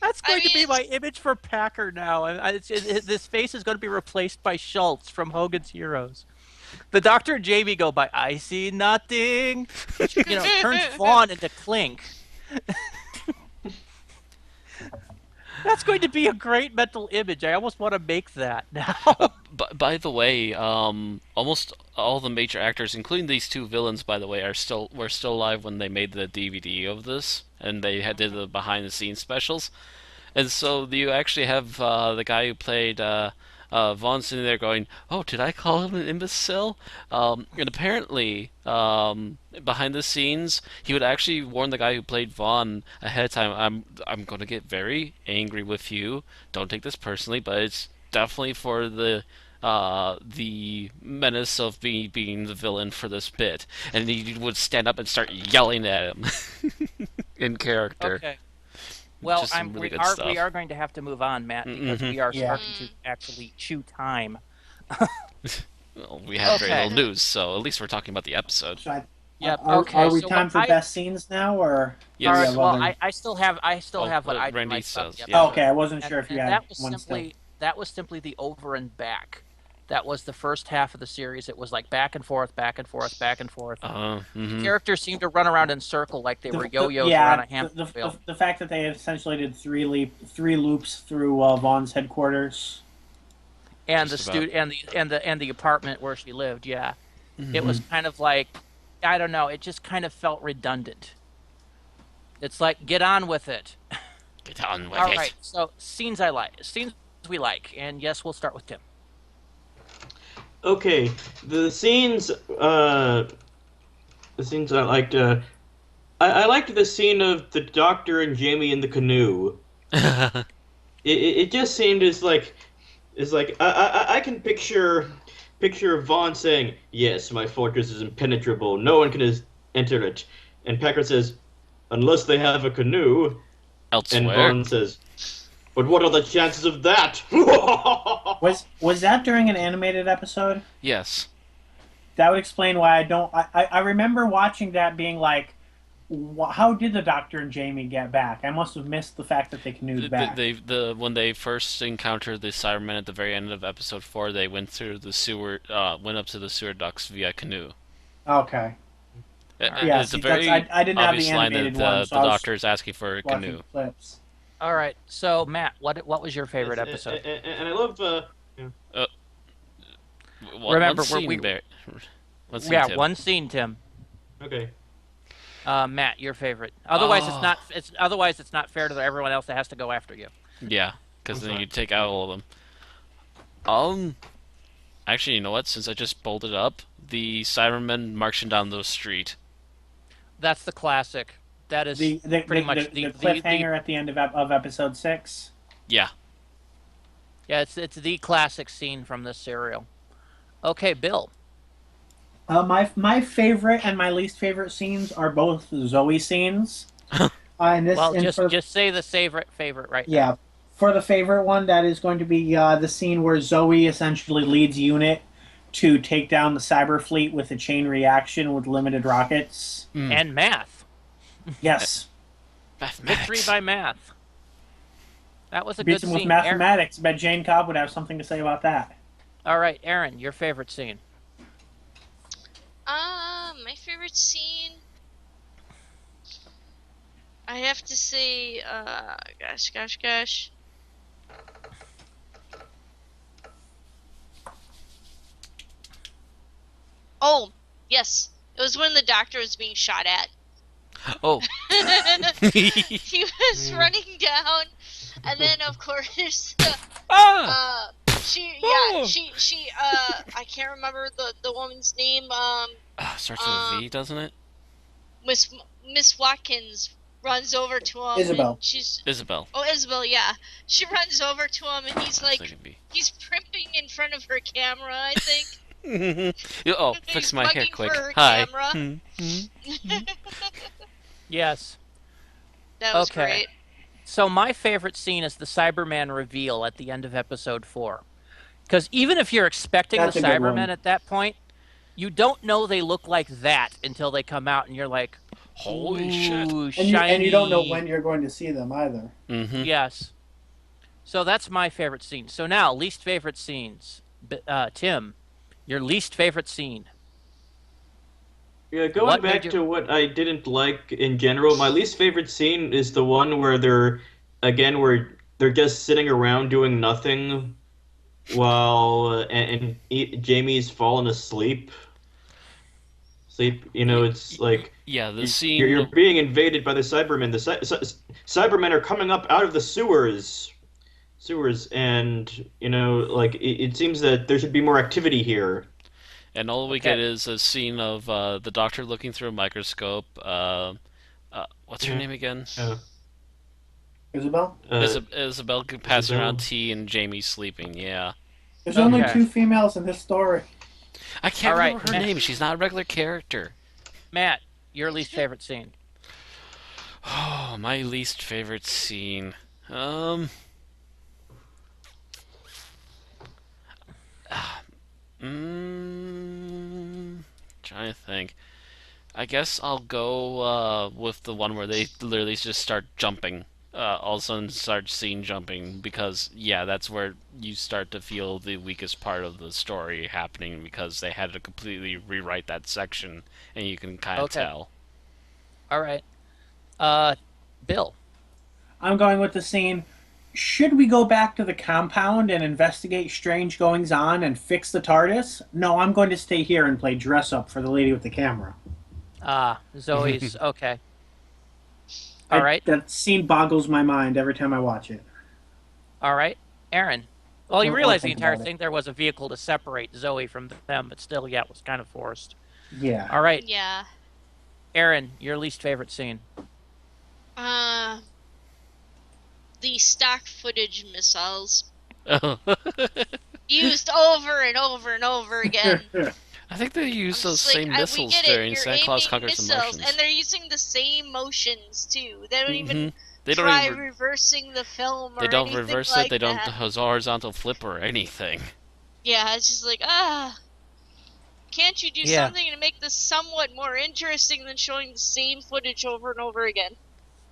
That's going to be it's- my image for Packer now. This face is going to be replaced by Schultz from Hogan's Heroes. The Doctor and Jamie go by, I see nothing. Which, turns Vaughn into Clink. That's going to be a great mental image. I almost want to make that now. By the way, almost all the major actors, including these 2 villains, by the way, were still alive when they made the DVD of this, and they did the behind-the-scenes specials. And so you actually have the guy who played Vaughn's sitting there going, "Oh, did I call him an imbecile?" And apparently, behind the scenes, he would actually warn the guy who played Vaughn ahead of time. I'm going to get very angry with you. Don't take this personally, but it's definitely for the menace of me being the villain for this bit. And he would stand up and start yelling at him in character. Okay. Well, Just some really we good are stuff. we are going to have to move on, Matt, because we are starting to actually chew time. Well, we have very Okay. little news, so at least we're talking about the episode. So Yep. Are, Okay. are we so time what for I- best scenes now, or? Yes. All Yeah, right. Well, then- I still have what I Randy my stuff. says, Yep. yeah. Oh, okay, I wasn't sure if you And had that was one simply still. that was simply the over and back. That was the first half of the series. It was like back and forth, back and forth, back and forth. Mhm. Characters seemed to run around in circle like they were yo-yos yeah, around a hamster wheel. the fact that they essentially did three loops through Vaughn's headquarters. And the Just about. and the apartment where she lived. Yeah, it was kind of like, I don't know. It just kind of felt redundant. It's like, get on with it. Get on with All it. right. So scenes we like, and yes, we'll start with Tim. Okay, the scenes I liked. I liked the scene of the Doctor and Jamie in the canoe. It just seemed as like I can picture Vaughn saying, "Yes, my fortress is impenetrable. No one can enter it." And Packard says, "Unless they have a canoe." And Elsewhere. Vaughn says, "But what are the chances of that?" Was that during an animated episode? Yes. That would explain why I don't. I remember watching that being like, how did the Doctor and Jamie get back? I must have missed the fact that they canoed back. When they first encountered the Cybermen at the very end of episode 4, they went through the sewer, went up to the sewer ducts via canoe. Okay. It's a see, very I didn't have the obvious line that animated one, so the I was Doctor is asking for a watching canoe. clips. All right. So Matt, what was your favorite episode? And I love. Remember, one scene, we- one scene, Yeah, Tim. one scene, Tim. Okay. Matt, your favorite. Otherwise, Oh. it's not fair to everyone else that has to go after you. Yeah, because then sorry. you take out all of them. Actually, you know what? Since I just bolted up, the Cybermen marching down the street. That's the classic. That is The pretty much the cliffhanger at the end of episode 6. Yeah. Yeah, it's the classic scene from this serial. Okay, Bill. My favorite and my least favorite scenes are both Zoe scenes. And this, Well, and for, just say the favorite right now. yeah, for the favorite one, that is going to be the scene where Zoe essentially leads UNIT to take down the cyber fleet with a chain reaction with limited rockets. And math. Yes, Victory by math. That was a beats good him with scene. mathematics. I bet Jane Cobb would have something to say about that. All right, Aaron, your favorite scene. My favorite scene. I have to say, gosh. Oh, yes. It was when the Doctor was being shot at. Oh. He was running down, and then of course, Ah! she, Oh. I can't remember the woman's name. Starts with a V, doesn't it? Miss Watkins runs over to him. Isabel. And she's Isabel. Isabel, yeah. She runs over to him, and he's like, Second B. he's primping in front of her camera, I think. Oh, fix He's my hair mugging quick. for her Hi. camera. Yes. That was Okay. great. So my favorite scene is the Cyberman reveal at the end of episode 4. Because even if you're expecting That's the a good one. Cybermen at that point, you don't know they look like that until they come out, and you're like, Holy shit. "Ooh, And you don't know shiny." when you're going to see them either. Mm-hmm. Yes. So that's my favorite scene. So now, least favorite scenes. Tim, your least favorite scene. Yeah, going What back made you- to what I didn't like in general, my least favorite scene is the one where they're just sitting around doing nothing while Jamie's fallen asleep. It's like Yeah, the scene. you're being invaded by the Cybermen. The Cybermen are coming up out of the sewers, sewers, and like it seems that there should be more activity here. And all we get is a scene of the doctor looking through a microscope. What's her name again? Isabel? Isabel passing around tea and Jamie sleeping. Yeah. There's only 2 females in this story. I can't remember her name. She's not a regular character. Matt, your least favorite scene? Oh, my least favorite scene. Trying to think. I guess I'll go with the one where they literally just start jumping. All of a sudden start scene jumping, because that's where you start to feel the weakest part of the story happening, because they had to completely rewrite that section, and you can kind of tell. All right. Bill. I'm going with the scene. Should we go back to the compound and investigate strange goings-on and fix the TARDIS? No, I'm going to stay here and play dress-up for the lady with the camera. Zoe's okay. All right. That scene boggles my mind every time I watch it. All right. Aaron. Well, you realize the entire thing there was a vehicle to separate Zoe from them, but still, it was kind of forced. Yeah. All right. Yeah. Aaron, your least favorite scene? The stock footage missiles. Used over and over and over again. I think they use those same missiles during Santa Claus Conquers the Martians. And they're using the same motions, too. They don't even try reversing the film or anything like that. They don't reverse it, they don't horizontal flip or anything. Yeah, it's just like, can't you do something to make this somewhat more interesting than showing the same footage over and over again?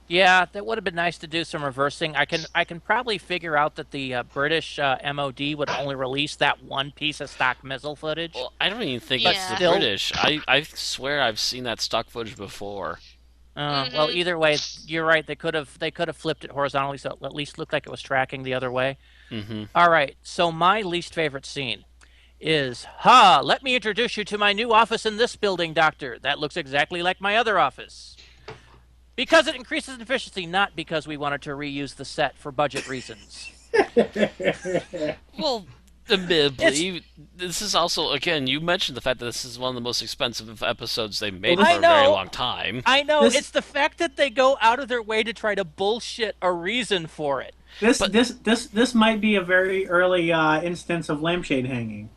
Yeah, that would have been nice to do some reversing. I can probably figure out that the British MOD would only release that one piece of stock missile footage. Well, I don't even think it's the British. I swear I've seen that stock footage before. Well, either way, you're right. They could have flipped it horizontally, so it at least looked like it was tracking the other way. All right. So my least favorite scene is, let me introduce you to my new office in this building, Doctor. That looks exactly like my other office. Because it increases efficiency, not because we wanted to reuse the set for budget reasons. Well, admittedly, this is also, again, you mentioned the fact that this is one of the most expensive episodes they've made for a very long time. I know. It's the fact that they go out of their way to try to bullshit a reason for it. This might be a very early instance of lampshade hanging.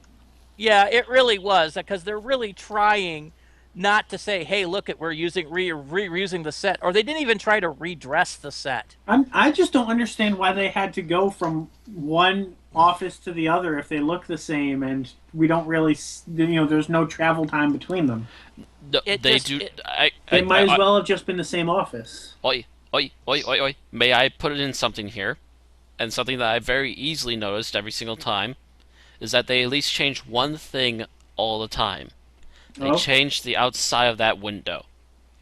Yeah, it really was, because they're really trying not to say, hey, look, we're reusing the set. Or they didn't even try to redress the set. I just don't understand why they had to go from one office to the other if they look the same and we don't really, there's no travel time between them. No, they might as well have just been the same office. Oi. May I put it in something here? And something that I very easily noticed every single time is that they at least change one thing all the time. They change the outside of that window.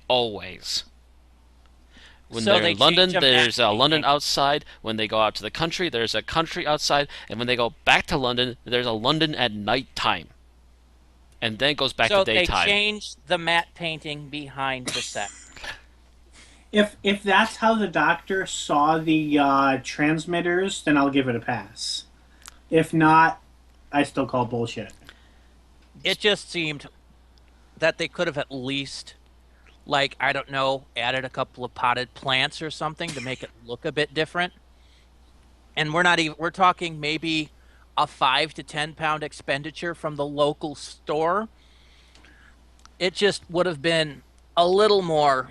Always. When they're in London, there's a London outside. When they go out to the country, there's a country outside. And when they go back to London, there's a London at night time. And then it goes back to daytime. So they changed the matte painting behind the set. If that's how the Doctor saw the transmitters, then I'll give it a pass. If not, I still call bullshit. It just seemed that they could have at least, I don't know, added a couple of potted plants or something to make it look a bit different. And we're talking maybe a 5 to 10 pound expenditure from the local store. It just would have been a little more,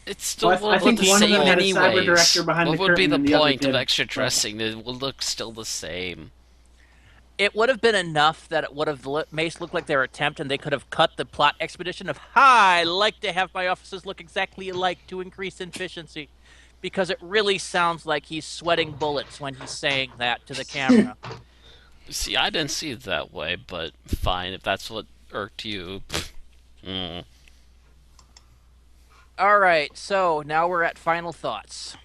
It's still I think one of them had a cyber director behind the curtain. What would be the point of extra dressing? It will look still the same. It would have been enough that it would have made look like their attempt, and they could have cut the plot expedition of, I like to have my offices look exactly alike to increase efficiency. Because it really sounds like he's sweating bullets when he's saying that to the camera. See, I didn't see it that way, but fine, if that's what irked you. All right, so now we're at final thoughts.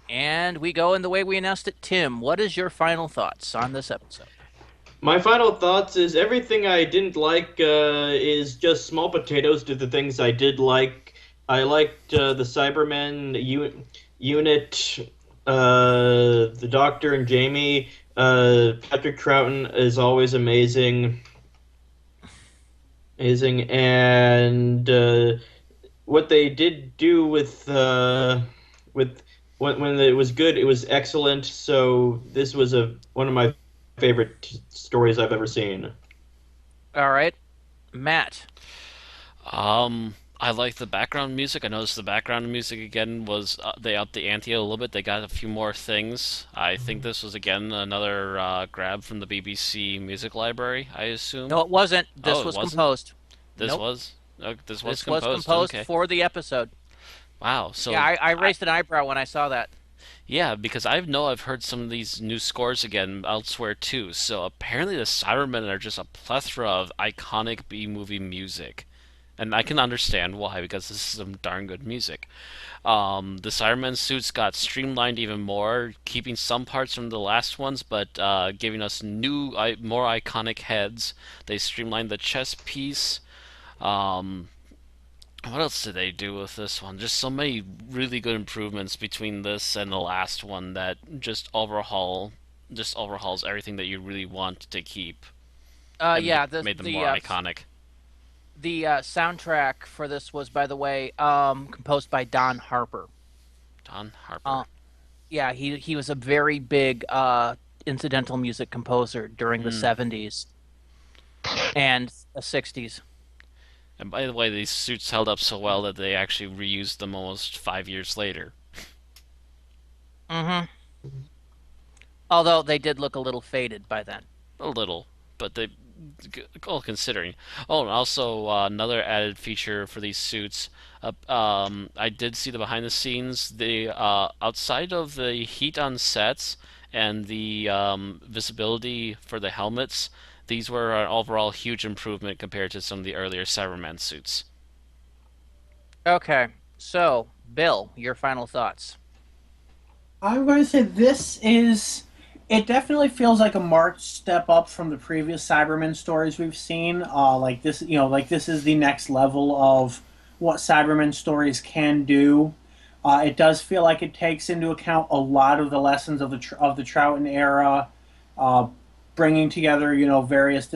And we go in the way we announced it. Tim, what is your final thoughts on this episode? My final thoughts is everything I didn't like is just small potatoes to the things I did like. I liked the Cybermen unit The Doctor and Jamie. Patrick Troughton is always amazing. Amazing, and what they did do with when it was good, it was excellent. So this was one of my favorite stories I've ever seen. All right. Matt. I like the background music. I noticed the background music again was they upped the ante a little bit. They got a few more things. I think this was again another grab from the BBC Music Library, I assume. No, it wasn't. This Oh, it was wasn't? composed. This Nope. was this was This was composed. composed Okay. for the episode. Wow. So Yeah, I raised an eyebrow when I saw that. yeah, because I've heard some of these new scores again elsewhere too. So apparently the Cybermen are just a plethora of iconic B-movie music. And I can understand why, because this is some darn good music. The Cybermen suits got streamlined even more, keeping some parts from the last ones, but giving us new, more iconic heads. They streamlined the chest piece. Um, what else did they do with this one? Just so many really good improvements between this and the last one that just overhauls everything that you really want to keep and Yeah, made them more iconic. the soundtrack for this was, by the way, composed by Don Harper. Don Harper. Yeah, he was a very big incidental music composer during the 70s and the 60s. And by the way, these suits held up so well that they actually reused them almost 5 years later. Mm-hmm. Although they did look a little faded by then. A little, but they, all considering. Oh, and also another added feature for these suits. I did see the behind the scenes. The outside of the heat on sets and the visibility for the helmets, these were an overall huge improvement compared to some of the earlier Cyberman suits. Okay, so, Bill, your final thoughts. I'm going to say this is. It definitely feels like a marked step up from the previous Cybermen stories we've seen. Like this, this is the next level of what Cybermen stories can do. It does feel like it takes into account a lot of the lessons of the Troughton era, bringing together various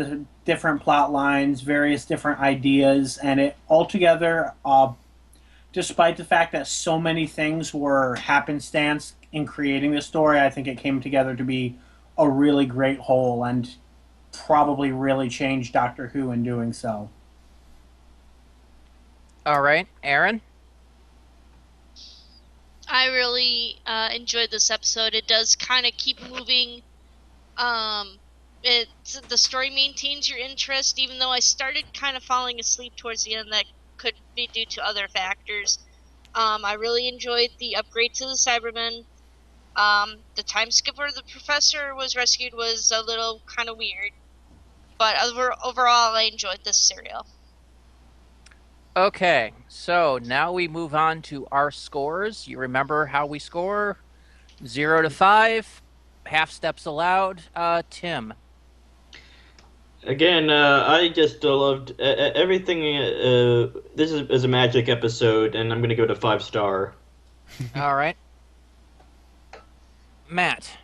different plot lines, various different ideas, and it altogether. Despite the fact that so many things were happenstance in creating this story, I think it came together to be a really great whole and probably really changed Doctor Who in doing so. All right, Aaron? I really enjoyed this episode. It does kind of keep moving. The story maintains your interest, even though I started kind of falling asleep towards the end. That could be due to other factors. I really enjoyed the upgrade to the Cybermen. The time skip where the professor was rescued was a little kind of weird. But overall, I enjoyed this serial. Okay, so now we move on to our scores. You remember how we score? 0 to 5, half steps allowed. Tim? Again, I just loved everything. This is a magic episode, and I'm going to go to 5-star. All right. Matt?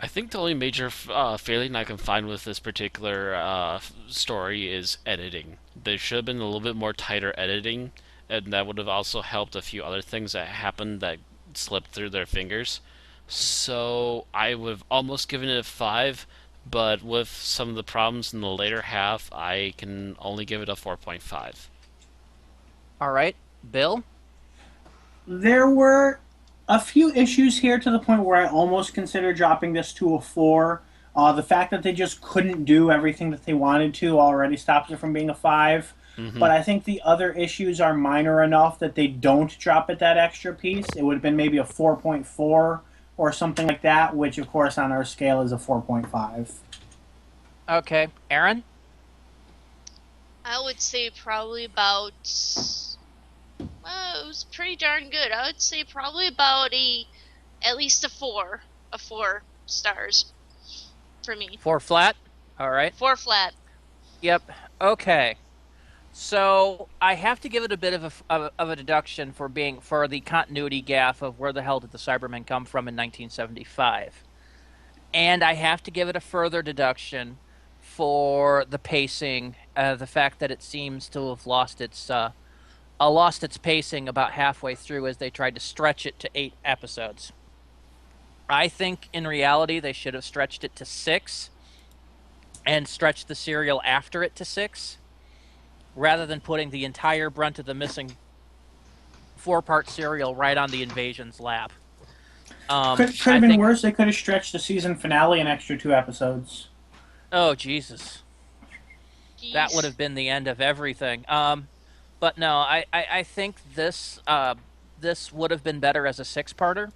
I think the only major failing I can find with this particular story is editing. There should have been a little bit more tighter editing, and that would have also helped a few other things that happened that slipped through their fingers. So I would have almost given it a 5, but with some of the problems in the later half, I can only give it a 4.5. All right. Bill? There were a few issues here to the point where I almost considered dropping this to a 4. The fact that they just couldn't do everything that they wanted to already stops it from being a 5. But I think the other issues are minor enough that they don't drop it that extra piece. It would have been maybe a 4.4 or something like that, which, of course, on our scale is a 4.5. Okay. Aaron? I would say probably about... Well, it was pretty darn good. I would say probably about at least a 4. A 4 stars for me. 4 flat? All right. 4 flat. Yep. Okay. So I have to give it a bit of a deduction for the continuity gaffe of where the hell did the Cybermen come from in 1975, and I have to give it a further deduction for the pacing, the fact that it seems to have lost its pacing about halfway through as they tried to stretch it to 8 episodes. I think in reality they should have stretched it to 6 and stretched the serial after it to 6. Rather than putting the entire brunt of the missing 4-part serial right on the Invasion's lap. Could have been worse. They could have stretched the season finale an extra 2 episodes. Oh, Jesus. That would have been the end of everything. But no, I think this would have been better as a 6-parter.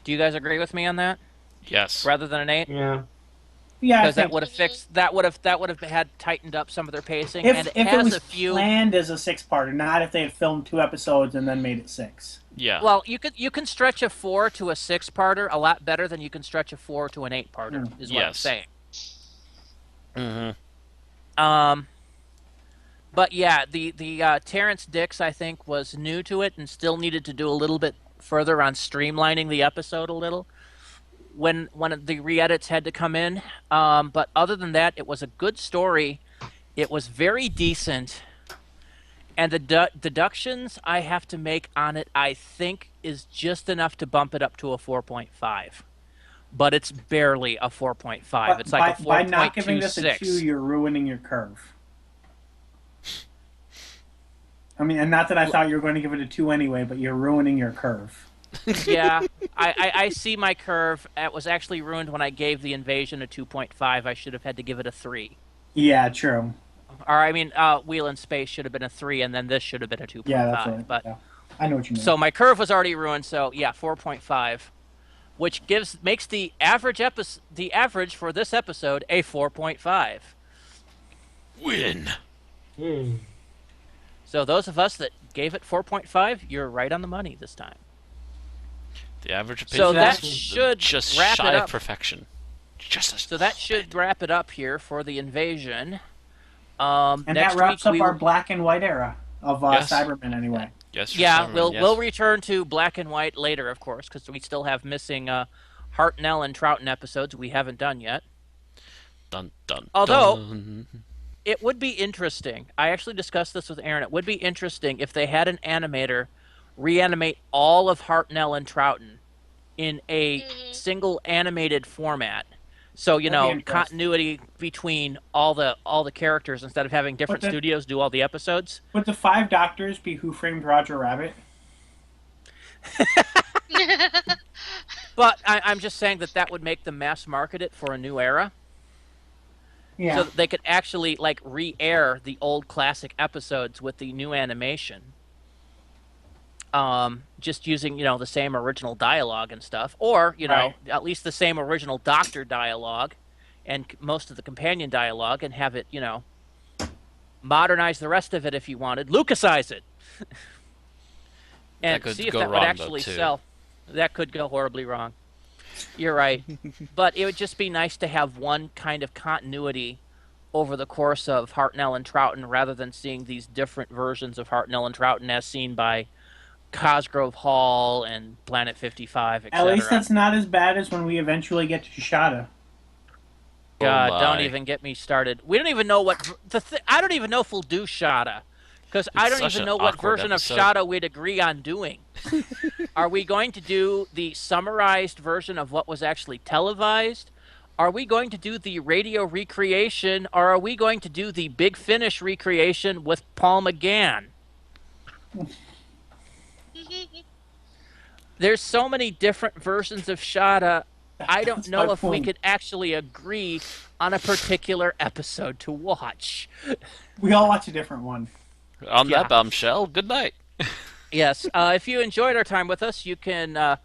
Do you guys agree with me on that? Yes. Rather than an 8? Yeah. Yeah, because that would have fixed that would have had tightened up some of their pacing. If it was a few planned as a 6-parter, not if they had filmed 2 episodes and then made it 6. Yeah. Well, you can stretch a 4 to a 6-parter a lot better than you can stretch a 4 to an 8-parter. Is what I'm saying. Mm-hmm. But yeah, the Terrence Dix I think was new to it and still needed to do a little bit further on streamlining the episode a little. When the re-edits had to come in. But other than that, it was a good story. It was very decent. And the deductions I have to make on it, I think, is just enough to bump it up to a 4.5. But it's barely a 4.5. It's like a 4.26. By not giving this a 2, you're ruining your curve. I mean, and not that I thought you were going to give it a 2 anyway, but you're ruining your curve. Yeah, I see my curve. It was actually ruined when I gave the Invasion a 2.5. I should have had to give it a 3. Yeah, true. Or I mean, Wheel in Space should have been a 3, and then this should have been a 2.5. Yeah, that's right. But yeah. I know what you mean. So my curve was already ruined. So yeah, 4.5, which makes the average for this episode a 4.5. Win. So those of us that gave it 4.5, you're right on the money this time. The average of So that is should just wrap shy it up. of perfection. So that should wrap it up here for the Invasion. And next that wraps week up our black and white era of Yes. Cybermen, anyway. Yes. Yeah, Cybermen, we'll yes. we'll return to black and white later, of course, because we still have missing Hartnell and Troughton episodes we haven't done yet. Dun, dun, Although- dun. It would be interesting. I actually discussed this with Aaron. It would be interesting if they had an animator reanimate all of Hartnell and Troughton in a single animated format. So, you That'd be know, interesting. continuity between all the characters instead of having different But the- studios do all the episodes. Would the 5 Doctors be Who Framed Roger Rabbit? But I'm just saying that would make them mass market it for a new era. Yeah. So that they could actually like re-air the old classic episodes with the new animation. Just using, the same original dialogue and stuff, or, Right. at least the same original Doctor dialogue and most of the companion dialogue, and have it, modernize the rest of it if you wanted, Lucasize it. And That could see if go that would wrong, though, actually too. sell. That could go horribly wrong. You're right. But it would just be nice to have one kind of continuity over the course of Hartnell and Troughton rather than seeing these different versions of Hartnell and Troughton as seen by Cosgrove Hall and Planet 55, etc. At least that's not as bad as when we eventually get to Shada. God, Oh don't my. even get me started. We don't even know what I don't even know if we'll do Shada, because I don't such even an know what awkward version episode. of Shada we'd agree on doing. Are we going to do the summarized version of what was actually televised? Are we going to do the radio recreation, or are we going to do the Big Finish recreation with Paul McGann? There's so many different versions of Shada. I don't That's know my if we point. could actually agree on a particular episode to watch. We all watch a different one. On Yeah. that bombshell, good night. Yes. If you enjoyed our time with us, you can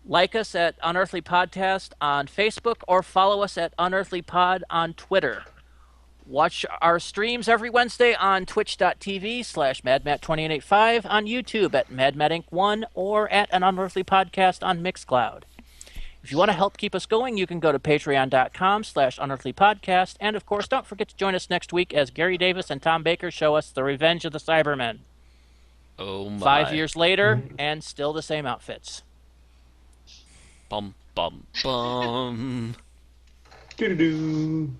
like us at Unearthly Podcast on Facebook or follow us at Unearthly Pod on Twitter. Watch our streams every Wednesday on twitch.tv/MadMat2885, on YouTube at MadMatInc1, or at an Unearthly Podcast on Mixcloud. If you want to help keep us going, you can go to patreon.com/unearthlypodcast. And, of course, don't forget to join us next week as Gary Davis and Tom Baker show us The Revenge of the Cybermen. Oh my. 5 years later, and still the same outfits. Bum, bum, bum. Doo-doo-doo.